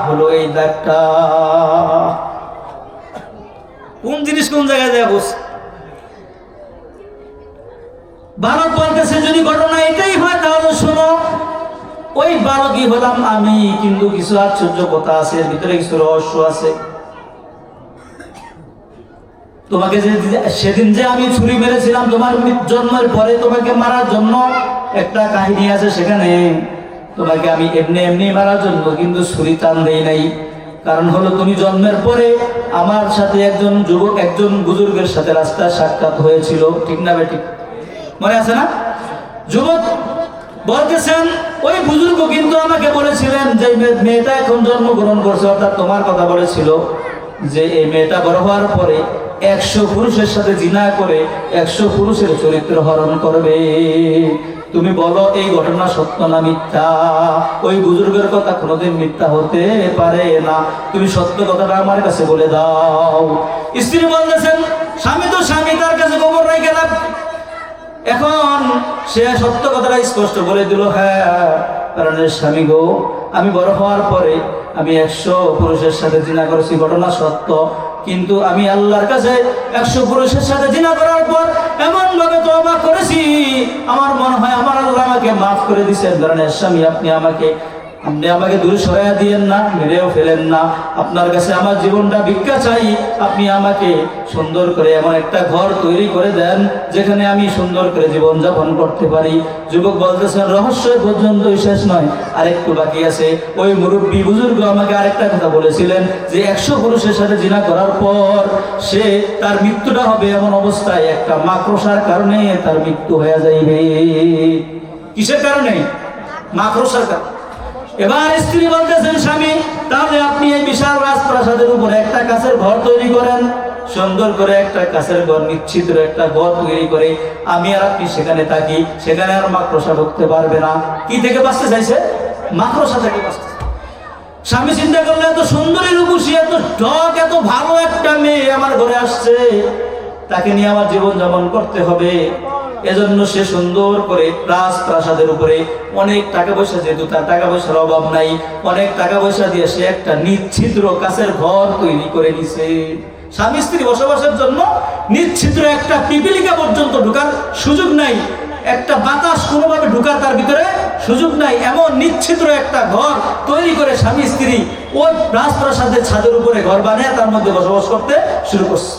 হলো এই দাগটা। কোন জিনিস কোন জায়গায় যায় বস। বালক বলতেছে, যদি ঘটনা এটাই হয় তাহলে শোনো, ওই বালকই হলাম আমি, কিন্তু কিছু আশ্চর্য কথা আছে, এর ভিতরে কিছু রহস্য আছে। তোমাকে যে সেদিন যে আমি ছুরি মেরেছিলাম তোমার জন্মের পরে, তোমাকে মারার জন্য একটা কাহিনী আছে, সেখানে তোমাকে আমি এমনি এমনি মারার জন্য কিন্তু ছুরি টান দেই নাই। কারণ হলো তুমি জন্মের পরে আমার সাথে একজন যুবক, একজন বুজুর্গের সাথে রাস্তায় সাক্ষাৎ হয়েছিল, ঠিক না বেটি? মনে আছে না? যুবক বলতেছেন, ওই বুজুর্গ কিন্তু আমাকে বলেছিলেন যে মেয়েটা এখন জন্মগ্রহণ করছে, অর্থাৎ তোমার কথা বলেছিল যে এই মেয়েটা বড় হওয়ার পরে 100 পুরুষের সাথে জিনা করে 100 পুরুষের চরিত্র হরণ করবে। তুমি বলো এই ঘটনা সত্য না মিথ্যা? ওই বুজুর্গের কথা কোনোদিন মিথ্যা হতে পারে না, তুমি সত্য কথাটা আমার কাছে বলে দাও। স্ত্রী বলতেছেন, স্বামী তো স্বামী, তার কাছে খবর নাই কেন? এখন সে সত্য কথাটা স্পষ্ট বলে দিল, হ্যাঁ, কারণ স্বামী গো, আমি বড় হওয়ার পরে আমি 100 পুরুষের সাথে জিনা করেছি, ঘটনা সত্য, কিন্তু আমি আল্লাহর কাছে 100 পুরুষের সাথে জিনা করার পর এমন ভাবে তওবা করেছি, আমার মনে হয় আমার আল্লাহ আমাকে মাফ করে দিয়েছেন। কারণ স্বামী আপনি আমাকে দূরে সরাইয়া দিয়েন না, মেরেও ফেলেন না, আপনার কাছে আমার জীবনটা ভিক্ষা চাই, আপনি আমাকে সুন্দর করে এমন একটা ঘর তৈরি করে দেন যেখানে আমি সুন্দর করে জীবনযাপন করতে পারি। যুবক বলতেছেন, রহস্য পর্যন্তই শেষ নয়, আরেকটু বাকি আছে। ওই মুরব্বী বুজুর্গ আমাকে আরেকটা কথা বলেছিলেন যে 100 পুরুষের সাথে জিনা করার পর সে তার মৃত্যুটা হবে এমন অবস্থায় একটা মাকড়সার কারণে তার মৃত্যু হয়ে যাইবে। কিসের কারণে? মাকড়সার কারণে। এবার স্ত্রী বলতেছেন স্বামী, তাহলে আপনি এই বিশাল রাজপ্রাসাদের উপরে একটা কাছের ঘর তৈরি করেন, সুন্দর করে একটা কাছের ঘর, নিশ্চিত একটা ঘর তৈরি করে আমি আর আপনি সেখানে থাকি, সেখানে আর মাকড়সা ঢুকতে পারবে না। কি থেকে বাঁচতে চাইছে? মাকড়সা থেকে বাঁচতে। স্বামী চিন্তা করলে এত সুন্দরী রূপসী, এত টক, এত ভালো একটা মেয়ে আমার ঘরে আসছে, তাকে নিয়ে আমার জীবন যাপন করতে হবে। এজন্য সে সুন্দর করে রাজপ্রাসাদের উপরে অনেক টাকা পয়সা, যেহেতু তার টাকা পয়সার অভাব নাই, অনেক টাকা পয়সা দিয়ে সে একটা নিচ্ছিদ্র কাছের ঘর তৈরি করে নিছে। স্বামী স্ত্রী বসবাসের জন্য নিচ্ছিদ্র একটা পিপিলিকা পর্যন্ত ঢোকার সুযোগ নাই, একটা বাতাস কোনোভাবে ঢোকার তার ভিতরে সুযোগ নাই, এমন নিচ্ছিদ্র একটা ঘর তৈরি করে স্বামী স্ত্রী ওই রাজপ্রাসাদের ছাদের উপরে ঘর বানিয়ে তার মধ্যে বসবাস করতে শুরু করছে।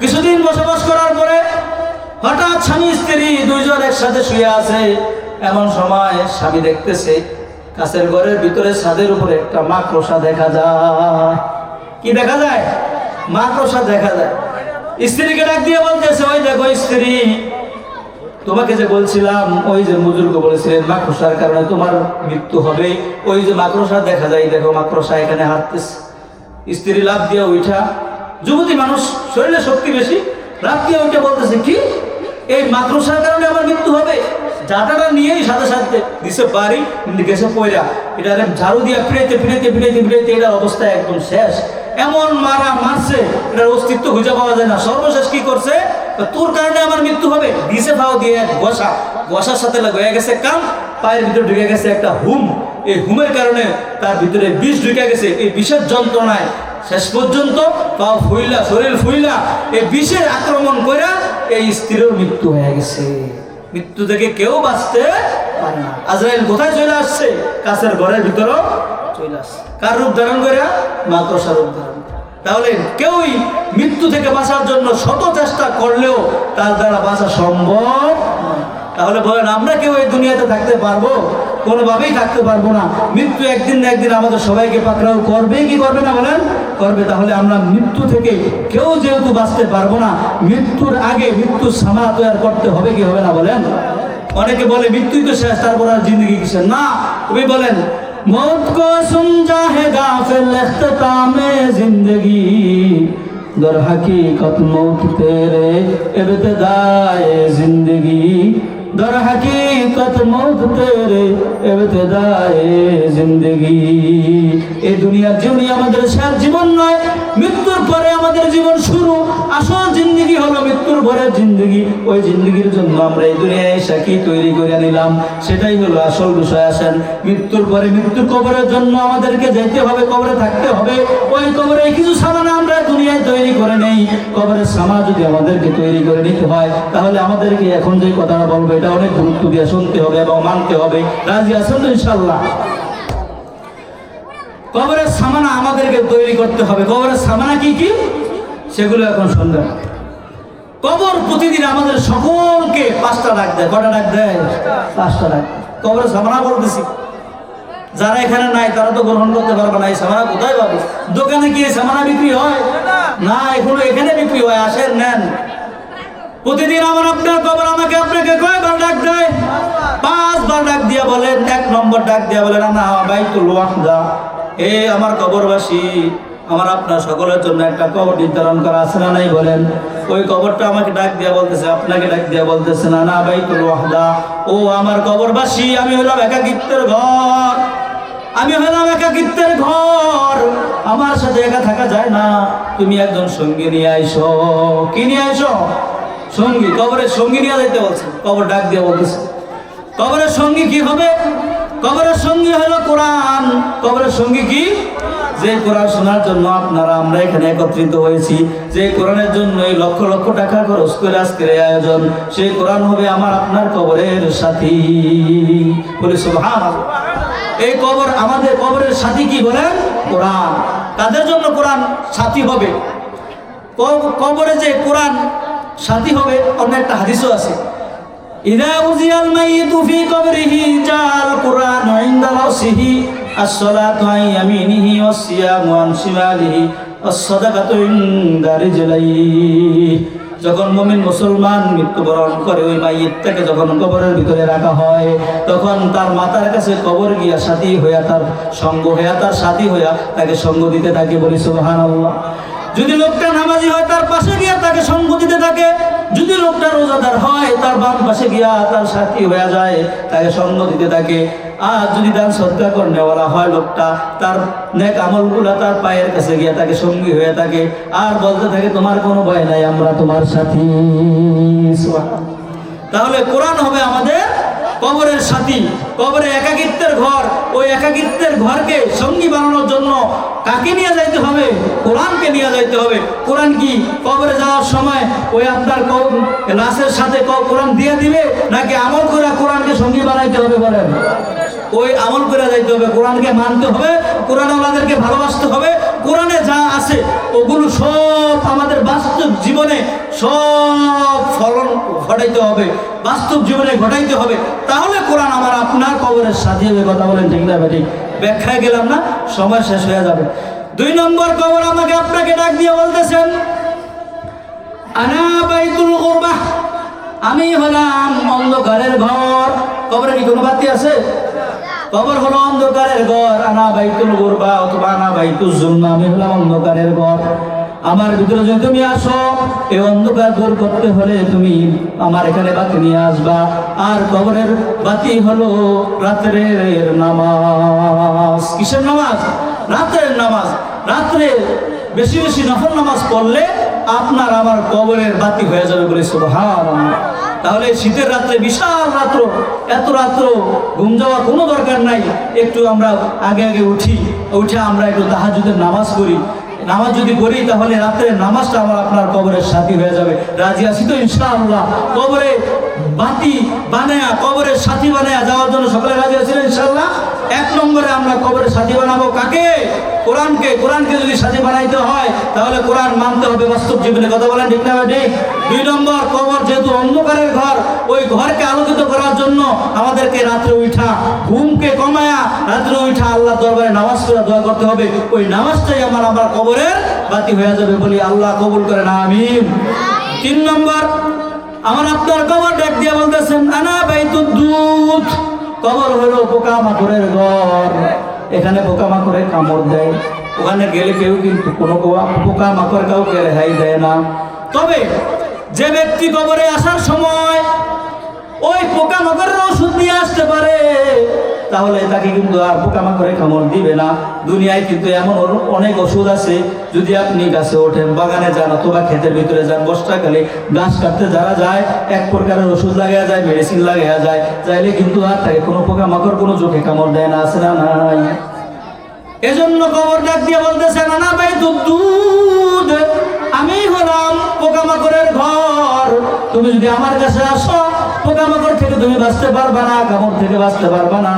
কিছুদিন বসবাস করার পরে হঠাৎ স্বামী স্ত্রী দুইজন একসাথে শুয়ে আছে। এমন সময় স্বামী দেখতেছে কাছের ঘরের ভিতরে ছাদের উপরে একটা মাকড়সা দেখা যায়। কি দেখা যায়? মাকড়সা দেখা যায়। স্ত্রীকে ডাক দিয়ে বলতেছে, ওই দেখো স্ত্রী, তোমাকে যে বলছিলাম, ওই যে মুজুরকে বলেছিলেন মাকড়সার কারণে তোমার মৃত্যু হবে, ওই যে মাকড়সা দেখা যায়, দেখো মাকড়সা এখানে হাঁটতেছে। স্ত্রী লাফ দিয়ে উঠা, যুবতী মানুষ, শরীরে শক্তি বেশি, লাফ দিয়ে উঠে বলতেছে, কি এই মাকড়সার কারণে আমার মৃত্যু হবে? জাটাটা নিয়েই সাথে সাথে দিছে বাড়ি, গেছে পয়রা, এটা ঝাড়ু দিয়ে ফিরাইতে ফিরাইতে ফিরাইতে ফিরাইতে এটার অবস্থা একদম শেষ। এমন মারা মারছে, এটার অস্তিত্ব খুঁজে পাওয়া যায় না। সর্বশেষ কি করছে? তোর কারণে আমার মৃত্যু হবে, দিছে পাও দিয়ে এক ঘষা, ঘষার সাথে হয়ে গেছে কান, পায়ের ভিতরে ঢুকে গেছে একটা হুম। এই হুমের কারণে তার ভিতরে বিষ ঢুকে গেছে। এই বিষের যন্ত্রণায় শেষ পর্যন্ত পাও ফুইলা, শরীর ফুইলা, এই বিষের আক্রমণ করে এই স্ত্রীর মৃত্যু হয়ে গেছে। মৃত্যু থেকে কেউ বাঁচতে পারে না। আজরাইল কোথায় চলে আসছে? কাছের ঘরের ভিতরেও চলে আসছে। কার রূপ ধারণ করে? মাকড়সার রূপ ধারণ। তাহলে কেউই মৃত্যু থেকে বাঁচার জন্য শত চেষ্টা করলেও তার দ্বারা বাঁচা সম্ভব নয়। তাহলে বলেন, আমরা কেউ এই দুনিয়াতে থাকতে পারবো? কোনোভাবেই থাকতে পারবো না। মৃত্যু একদিন না একদিন আমাদের সবাইকে পাকড়াও করবে, কি করবে না বলেন? করবে। তাহলে আমরা মৃত্যু থেকে কেউ যেহেতু বাঁচতে পারবো না, মৃত্যুর আগে মৃত্যুর সামানা তৈরি করতে হবে, কি হবে না বলেন? অনেকে বলে মৃত্যুই তো শেষ, তারপর আর জিন্দগি কিসের? না, তুমি বলেন, मौत को समझा है गाफिल इख्तितामे जिंदगी, दर हकीकत मौत तेरे इब्तिदाए जिंदगी, दर हकीकत मौत तेरे इब्तिदाए जिंदगी। এই দুনিয়ার জীবনই আমাদের শেষ জীবন নয়, মৃত্যুর পরে আমাদের জীবন শুরু। আসল জিন্দগি হলো মৃত্যুর পরের জিন্দগি। ওই জিন্দগির জন্য আমরা এই দুনিয়ায় এসে কি তৈরি করে নিলাম, সেটাই হলো আসল বিষয়। আসেন, মৃত্যুর পরে মৃত্যুর কবরের জন্য আমাদেরকে যেতে হবে, কবরে থাকতে হবে। ওই কবরে কিছু সামান আমরা দুনিয়ায় তৈরি করে নেই। কবরের সামান যদি আমাদেরকে তৈরি করে নিতে হয়, তাহলে আমাদেরকে এখন যে কথাটা বলবো এটা অনেক গুরুত্ব দিয়ে শুনতে হবে এবং মানতে হবে। রাজি আছেন তো ইনশাআল্লাহ? কবরের সামানা আমাদেরকে তৈরি করতে হবে। কবরের সামানা কি কি সেগুলো এখন শুনবেন। কবর প্রতিদিন আমাদের সকলকে 5টা ডাক দেয়। কটা ডাক দেয়? 5টা ডাক। কবরের সামানা বলতেছি, যারা এখানে নাই তারা তো গ্রহণ করতে পারবে না। এই সামানা কোথায় পাবে? দোকানে কি এই সামানা বিক্রি হয়? না, এগুলো এখানে বিক্রি হয়। আসেন, নেন। প্রতিদিন আমার আপনার কবর আমাকে আপনাকে কয়বার ডাক দেয়? 5 বার ডাক দিয়া বলেন। 1 নম্বর ডাক দিয়া বলেন, আনা বাইতুল ওয়াহদা, এ আমার কবরবাসী, আমার আপনার সকলের জন্য একটা কবর নির্ধারণ করা আছে না নাই বলেন? ওই কবরটা আমাকে ডাক দিয়া বলতেছে, আপনাকে ডাক দিয়া বলতেছে, না না বাইতুল ওয়াহদা, ও আমার কবরবাসী, আমি হলাম একাকিত্বের ঘর, আমি হলাম একাকিত্বের ঘর, আমার সাথে একা থাকা যায় না, তুমি একজন সঙ্গী নিয়ে আইসো। কি নিয়ে আইসো? সঙ্গী। কবরের সঙ্গী নিয়ে যাইতে বলছে। কবর ডাক দিয়ে বলতেছে, কবরের সঙ্গী কি হবে? কবরের সঙ্গী হলো কোরআন। কবরের সঙ্গী কি? যে কোরআন শোনার জন্য আপনারা আমরা এখানে একত্রিত হয়েছি, যে কোরআনের জন্য এই লক্ষ লক্ষ টাকা খরচ করে আজকের এই আয়োজন, সেই কোরআন হবে আমার আপনার কবরের সাথী। বলি সুবহানাল্লাহ। এই কবর আমাদের কবরের সাথী কি বলেন? কোরআন। কাদের জন্য কোরআন সাথী হবে? কবরে যে কোরআন সাথী হবে, অন্য একটা হাদিসও আছে, ইযা উযিয়াল মাইয়িতু ফি কবরিহি জাল কুরআনু ইনদা রাসিহি, আস-সালাতু আন ইয়ামিনিহি ওয়াস-সিয়ামু আন শিমালিহি, আস-সাদাকাতু ইনদা রিজলাইহি। যখন মুমিন মুসলমান মৃত্যুবরণ করে ওই মাইয়িতটাকে যখন কবরের ভিতরে রাখা হয় তখন তার মাথার কাছে কবর গিয়া সাথী হইয়া তার সঙ্গ হইয়া তার সাথী হইয়া তাকে সঙ্গ দিতে থাকে, বলি সুবহানাল্লাহ। যদি লোকটা নামাজি হয় তার পাশে গিয়া তাকে সঙ্গ দিতে থাকে, যদি লোকটা রোজাদার হয় তার বাম পাশে গিয়া তার সাথী হয়ে যায়, তাকে সঙ্গ দিতে থাকে। আর যদি দান সদকা করনেওয়ালা হয় লোকটা, তার নেক আমলগুলা তার পায়ের কাছে গিয়া তাকে সঙ্গী হয়ে থাকে আর বলতে থাকে তোমার কোনো ভয় নাই, আমরা তোমার সাথী। তাহলে কোরআন হবে আমাদের কবরের সাথী, কবরে একাকিত্বের ঘর। ওই একাকিত্বের ঘরকে সঙ্গী বানানোর জন্য কাকে নিয়ে যাইতে হবে? কোরআনকে নিয়ে যাইতে হবে। কোরআন কি কবরে যাওয়ার সময় ওই আপনার লাশের সাথে কোরআন দিয়ে দিবে, নাকি আমল করে কোরআনকে সঙ্গী বানাইতে হবে? বলেন, ওই আমল করে যাইতে হবে, কোরআনকে মানতে হবে, কোরআন আমাদেরকে ভালোবাসতে হবে। কোরআনে যা আছে ওগুলো সব আমাদের বাস্তব জীবনে সব ফলন ঘটাইতে হবে, বাস্তব জীবনে ঘটাইতে হবে। তাহলে কোরআন আমার আপনার কবরের সাথী হবে। কথা বলেন ঠিক না? ঠিক ব্যাখ্যায় গেলাম না, সময় শেষ হয়ে যাবে। 2 নম্বর কবর আমাকে আপনাকে ডাক দিয়ে বলতেছেন আনা বাইতুল গুরবাহ, আমি হলাম অন্ধকারের ঘর। কবরে কি কোনো বাতি আছে? কবর হলো অন্ধকারের ঘর। আনা বাইতুল গুরবা অথবা আনা বাইতুল জুলমা, আমি হলাম অন্ধকারের ঘর। আমার ভিতরে যদি তুমি আসো, এই অন্ধকার দূর করতে হলে তুমি আমার এখানে বাতি নিয়ে আসবা। আর কবরের বাতি হলো রাতের নামাজ। কিসের নামাজ? রাতের নামাজ। রাত্রে বেশি বেশি নফল নামাজ পড়লে আপনার আমার কবরের বাতি হয়ে যাবে, বলে সুবহানাল্লাহ। তাহলে শীতের রাত্রে, বিশাল রাত্র, এত রাত্র ঘুম যাওয়ার কোনো দরকার নাই। একটু আমরা আগে আগে উঠে আমরা একটু তাহাজ্জুদের নামাজ করি। নামাজ যদি করি তাহলে রাত্রের নামাজটা আমার আপনার কবরের সাথী হয়ে যাবে। রাজি আছি তো ইনশাআল্লাহ? কবরে বাতি বানায়া, কবরের সাথী বানায়া যাওয়ার জন্য সকলে রাজি আছেন ইনশাআল্লাহ? 1 নম্বরে আমরা কবরের সাথী বানাবো কাকে? কোরআনকে। কোরআনকে যদি সাথী বানাইতে হয় তাহলে কোরআন মানতে হবে বাস্তব জীবনে। কথা বলেন ঠিক না? ঠিক। 2 নম্বর, কবর যেহেতু অন্ধকারের ঘর, ওই ঘরকে আলোকিত করার জন্য আমাদেরকে রাত্রে উঠা, ঘুমকে কমায়া রাত্রে উঠা আল্লাহ দরবারে নামাজ পড়া দোয়া করতে হবে। ওই নামাজটাই আমার কবরের বাতি হয়ে যাবে, বলি আল্লাহ কবুল করেন, আমিন। 3 নম্বর, আমার আপনার কবর ডাক দিয়ে বলতেছেন আনা বাইতুদ দুদ, কবর হলো পোকামাকড়ের ঘর। এখানে পোকামাকড়ে কামড় দেয়, ওখানে গেলে কেউ কিন্তু কোনো পোকামাকড় কাউকে রেহাই দেয় না। তবে যে ব্যক্তি কবরে আসার সময় ওই পোকামাকড়ের ওষুধ নিয়ে আসতে পারে, তাহলে তাকে কিন্তু আর পোকামাকড়ে কামড় দিবে না। দুনিয়ায় কিন্তু এমন অনেক ওষুধ আছে, যদি আপনি গাছে ওঠেন, বাগানে যান অথবা ক্ষেতের ভিতরে যান, বর্ষাকালে গাছ কাটতে যারা যায় এক প্রকারের ওষুধ লাগাইয়া যায়, মেডিসিন লাগাইয়া যায়, চাইলে কিন্তু আর তাকে কোনো পোকামাকড় কোনো চোখে কামড় দেয় না, আছে না? নাই। এজন্য কবর ডাক দিয়ে বলতেছে আনা বাইতুদ দুদ, আমি হলাম পোকামাকড়ের ঘর। তুমি যদি আমার কাছে আসো, পোকামাকড় থেকে তুমি বাঁচতে পারবা না, কামড় থেকে বাঁচতে পারবা না।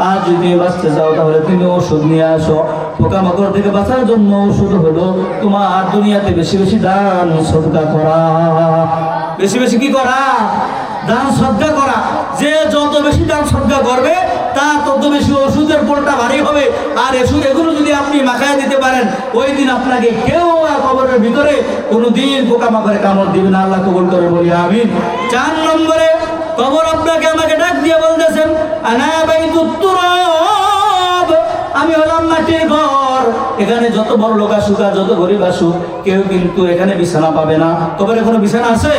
আর যদি তুমি বাঁচতে চাও তাহলে তুমি ওষুধ নিয়ে আসো। পোকামাকড় থেকে বাঁচার জন্য ওষুধ হলো তোমার দুনিয়াতে বেশি বেশি দান সদকা করা। বেশি বেশি কি করা? দান সদকা করা। যে যত বেশি দান সদকা করবে তার তত বেশি ওষুধের পোলটা ভারী হবে। আর এগুলো যদি আপনি মাখায় দিতে পারেন, ওই দিন আপনাকে কেউ আর কবরের ভিতরে কোনো দিন পোকামাকড়ে কামড় দিবে না। আল্লাহ কবুল করে, বলি আমিন। 4 নম্বরে, কবর আপনাকে আমাকে ডাক দিয়ে বলতেছেন আনা বাইতুত তুরাব, আমি হলাম মাটির ঘর। এখানে যত বড় লোক আসুক আর যত গরিব আসুক, কেউ কিন্তু এখানে বিছানা পাবে না। কবরে কোনো বিছানা আছে?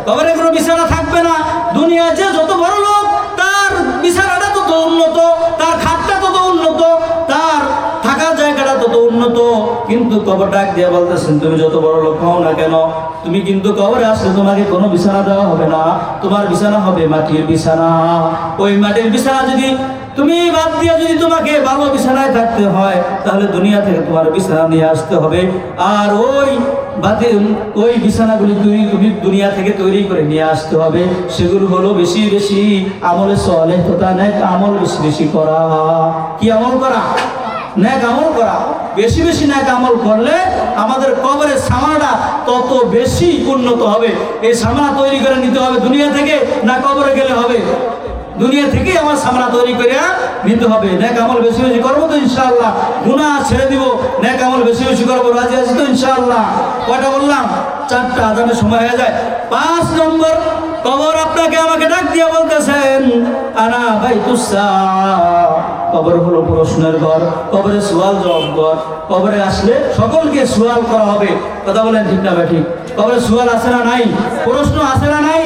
কবরে কোনো বিছানা থাকবে না। দুনিয়া যে যত বড় লোক, তার বিছানাটা তত উন্নত, তার খাটটা তত উন্নত, তার থাকার জায়গাটা তত উন্নত। কিন্তু কবর ডাক দিয়ে বলতেছেন তুমি যত বড় লোক হও না কেন, তুমি কিন্তু কবরে আসলে তোমাকে কোনো বিছানা দেওয়া হবে না। তোমার বিছানা হবে মাটির বিছানা। ওই মাটির বিছানা যদি তুমি বাদ দিয়ে যদি তোমাকে ভালো বিছানায় থাকতে হয়, তাহলে দুনিয়া থেকে তোমার বিছানা নিয়ে আসতে হবে। আর ওই বিছানাগুলি তুমি দুনিয়া থেকে তৈরি করে নিয়ে আসতে হবে। সেগুলো হলো বেশি বেশি আমলে সালেহ তথা নেক আমল বেশি বেশি করা। কি আমল করা? নেক আমল করা। বেশি বেশি নেক আমল করলে আমাদের কবরের সামানাটা তত বেশি উন্নত হবে। এই সামানা তৈরি করে নিতে হবে দুনিয়া থেকে, না কবরে গেলে হবে? দুনিয়া থেকেই আমার সামনা তৈরি করে নিতে হবে। নেক আমল বেশি বেশি করবো তো ইনশাআল্লাহ, গুনাহ ছেড়ে দিব, নেক আমল বেশি বেশি করবো, রাজি আছি তো ইনশাআল্লাহ? কয়টা বললাম? 4টা, আজানের সময় হয়ে যায়। 5 নম্বর, কবর আপনাকে আমাকে ডাক দিয়ে বলতেছেন আনা বাইতুসা, কবর হলো প্রশ্নের ঘর, কবরে সওয়াল জবাব ঘর। কবরে আসলে সকলকে সওয়াল করা হবে। কথা বলেন ঠিক না ভাই? ঠিক। কবরে সওয়াল আছে না নাই? প্রশ্ন আছে না নাই?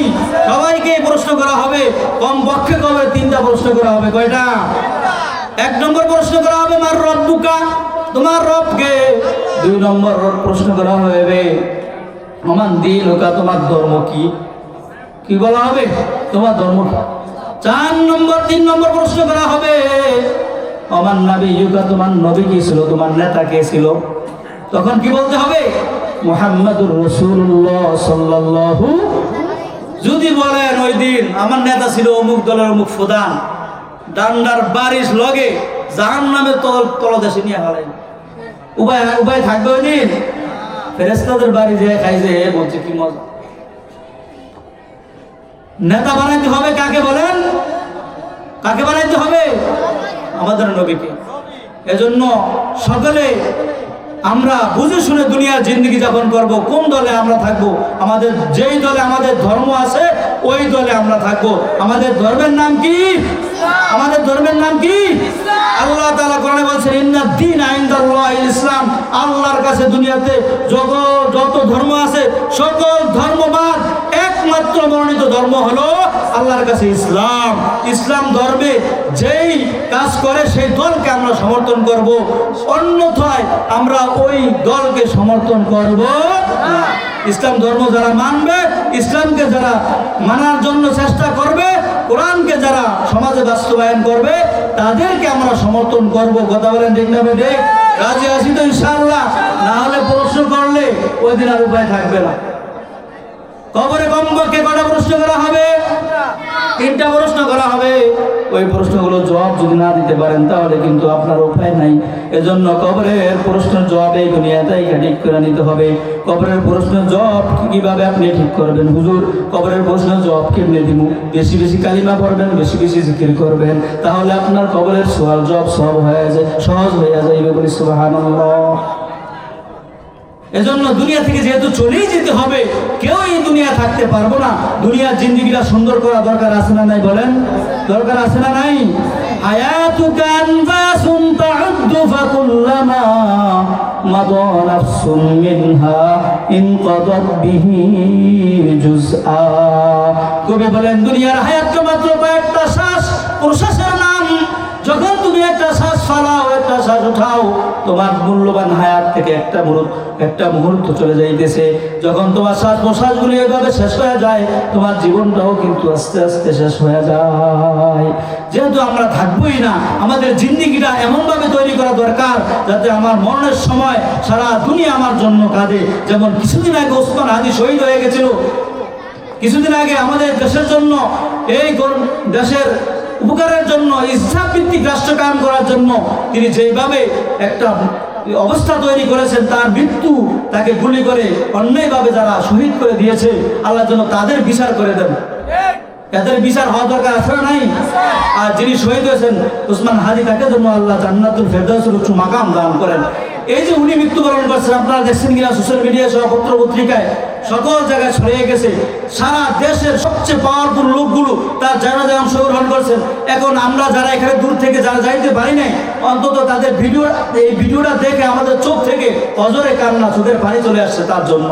সবাইকে প্রশ্ন করা হবে। কমপক্ষে কবরে 3টা প্রশ্ন করা হবে। কয়টা? 1 নম্বর প্রশ্ন করা হবে মার রব্বুকা, তোমার রবকে। 2 নম্বর প্রশ্ন করা হবে ওমান দীনুকা, তোমার ধর্ম কি? কি বলা হবে? তোমার ধর্ম কি? 3 নম্বর প্রশ্ন করা হবে ওমান নাবিয়ুকা, তোমার নবী কি ছিল, তোমার নেতা কে ছিল? তখন কি বলতে হবে? মুহাম্মাদুর রাসূলুল্লাহ সাল্লাল্লাহু। যদি বলেন ওই দিন আমার নেতা ছিল অমুক দলের অমুক প্রধান, ডান্ডার বারিশ লগে জাহান্নামের তলদেশে নিয়ে হারাই, উপায় থাকবে ওই দিন? ফেরেশতাদের বাড়ি যে খাইছে বলছে কি মজা। নেতা বানাইতে হবে কাকে বলেন? কাকে বানাইতে হবে? আমাদের নবীকে। এজন্য সকলে আমরা বুঝে শুনে দুনিয়ার জিন্দগি যাপন করব। কোন দলে আমরা থাকব? আমাদের যেই দলে আমাদের ধর্ম আছে ওই দলে আমরা থাকব। আমাদের ধর্মের নাম কি? আমাদের ধর্মের নাম কি? আল্লাহ তাআলা কোরআনে বলছেন ইন্নাদ দীন ইনদাল্লাহিল ইসলাম। আল্লাহর কাছে দুনিয়াতে যত ধর্ম আছে সকল ধর্মবাদ একমাত্র মনোনীত ধর্ম হলো আল্লাহর কাছে ইসলাম। ইসলাম ধর্মে যেই কাজ করে সেই দলকে আমরা সমর্থন করব, অন্যথায় আমরা ওই দলকে সমর্থন করব না। ইসলাম ধর্ম যারা মানবে, ইসলামকে যারা মানার জন্য চেষ্টা করবে, কোরআনকে যারা সমাজে বাস্তবায়ন করবে, তাদেরকে আমরা সমর্থন করব। কথা বলেন ঠিক না বেঠিক? রাজি আছি তো ইনশাআল্লাহ? না হলে প্রশ্ন করলে ওই দিন আর উপায় থাকবে না। কবরে কমপক্ষে কটা প্রশ্ন করা হবে? 3টা প্রশ্ন করা হবে। ওই প্রশ্নগুলো জবাব যদি না দিতে পারেন তাহলে কিন্তু আপনার উপায় নাই। এজন্য কবরের প্রশ্নের জবাব এই দুনিয়াতেই ঠিক করে নিতে হবে। কবরের প্রশ্নের জবাব কিভাবে আপনি ঠিক করবেন? হুজুর, কবরের প্রশ্নের জবাব কেমনে দিব? বেশি বেশি কালিমা পড়বেন, বেশি বেশি জিকির করবেন, তাহলে আপনার কবরের সওয়াল জবাব সহজ হয়ে যাবে। বলি সুবহানাল্লাহ। এজন্য দুনিয়া থেকে যেহেতু চলেই যেতে হবে, কেউ এই দুনিয়া থাকতে পারবো না। দুনিয়ার জিন্দেগিটা সুন্দর করা দরকার আছে না নাই? বলেন, দরকার আছে না নাই? হায়াতুকা আনফাসুন তাউদ্দু ফাকুল্লামা মাদা নাফসুন মিনহা ইনকাদাত বিহি জুজআ। কবি বলেন দুনিয়ার হায়াতটা মাত্র কয়েকটা শ্বাস প্রশ্বাসের নাম। যখন তুমি একটা শ্বাস ফালাও, একটা শ্বাস উঠাও, তোমার মূল্যবান হায়াত থেকে একটা মুহূর্ত চলে যাইতেছে। যখন তোমার শ্বাস প্রশ্বাসগুলি এভাবে শেষ হয়ে যায়, তোমার জীবনটাও কিন্তু আস্তে আস্তে শেষ হয়ে যায়। যেহেতু আমরা থাকবোই না, আমাদের জিন্দেগিটা এমনভাবে তৈরি করা দরকার যাতে আমার মরণের সময় সারা দুনিয়া আমার জন্য কাঁদে। যেমন কিছুদিন আগে ওসমান হাদি শহীদ হয়ে গেছিল, কিছুদিন আগে আমাদের দেশের জন্য, এই দেশের উপকারের জন্য, ইসলাম ভিত্তিক রাষ্ট্র কায়েম করার জন্য তিনি যেভাবে একটা অবস্থা তৈরি করেছেন, তার মৃত্যু, তাকে গুলি করে অন্যায়ভাবে যারা শহীদ করে দিয়েছে, আল্লাহ যেন তাদের বিচার করে দেন। এদের বিচার হওয়া দরকার আছে না নাই? আর যিনি শহীদ হয়েছেন ওসমান হাদি, তাকে জন্য আল্লাহ জান্নাতুল ফেরদাউসের উচ্চ মাকাম দান করেন। এই যে উনি মৃত্যুবরণ করছেন, আপনারা দেখছেন কিনা সোশ্যাল মিডিয়ায় সহ পত্র পত্রিকায় সকল জায়গায় ছড়িয়ে গেছে। সারা দেশের সবচেয়ে পাওয়ারফুল লোকগুলো তার জানাজায় অংশগ্রহণ করছেন। এখন আমরা যারা এখানে দূর থেকে যারা যাইতে পারি নাই, অন্তত তাদের এই ভিডিওটা দেখে আমাদের চোখ থেকে অজরে কান্না, চোখের পানি চলে আসছে তার জন্য।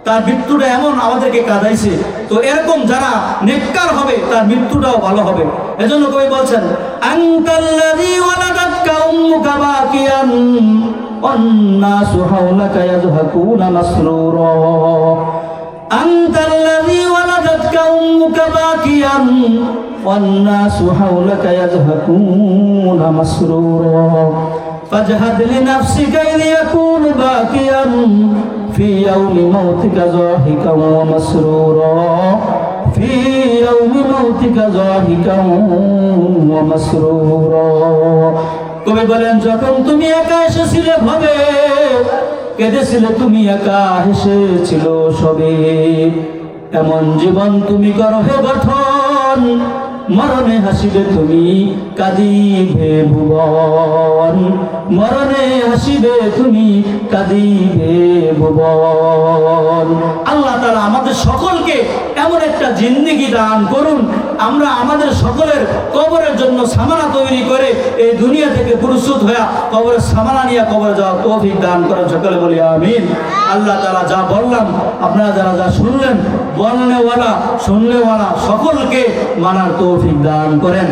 তার মৃত্যুটা এমন আমাদেরকে কাঁদাইছে। তো এরকম যারা নেককার হবে তার মৃত্যুটাও ভালো হবে। এজন্য কবি বলছেন আনতাল্লাযী ওয়ালাদাতকা উম্মুকা বাকিয়ান ওয়ান্নাসু হাওলাকা ইয়াযহাকুনা মাসরুরা। আনতাল্লাযী ওয়ালাদাতকা উম্মুকা বাকিয়ান ওয়ান্নাসু হাওলাকা ইয়াযহাকুনা মাসরুরা। ফাজহাদ লিনাফসিকা ইয ইয়াকুনু বাকিয়ান في يوم موتك ضاحكا ومسرورا في يوم موتك ضاحكا ومسرورا। কবি বলেন যখন তুমি একা এসেছিলে ভবে, কেঁদেছিলে তুমি একা, হেসেছিল সবে। এমন জীবন তুমি করো হে গঠন, মরণে হাসিবে তুমি কাঁদিবে ভুবন, মরণে হাসিবে তুমি কাঁদিবে ভুবন। আল্লাহ তাআলা আমাদের সকলকে এমন একটা জিন্দেগি দান করুন, আমরা আমাদের সকলের কবরের জন্য সামানা তৈরি করে এই দুনিয়া থেকে প্রস্তুত হয়ে কবরের সামানা নিয়ে কবরে যাওয়ার তৌফিক দান করেন, সকলে বলি আমিন। আল্লাহ তাআলা যা বললাম, আপনারা যারা যা শুনলেন, বলনেওয়ালা শুনলেওয়ালা সকলকে মানার তৌফিক দান করেন।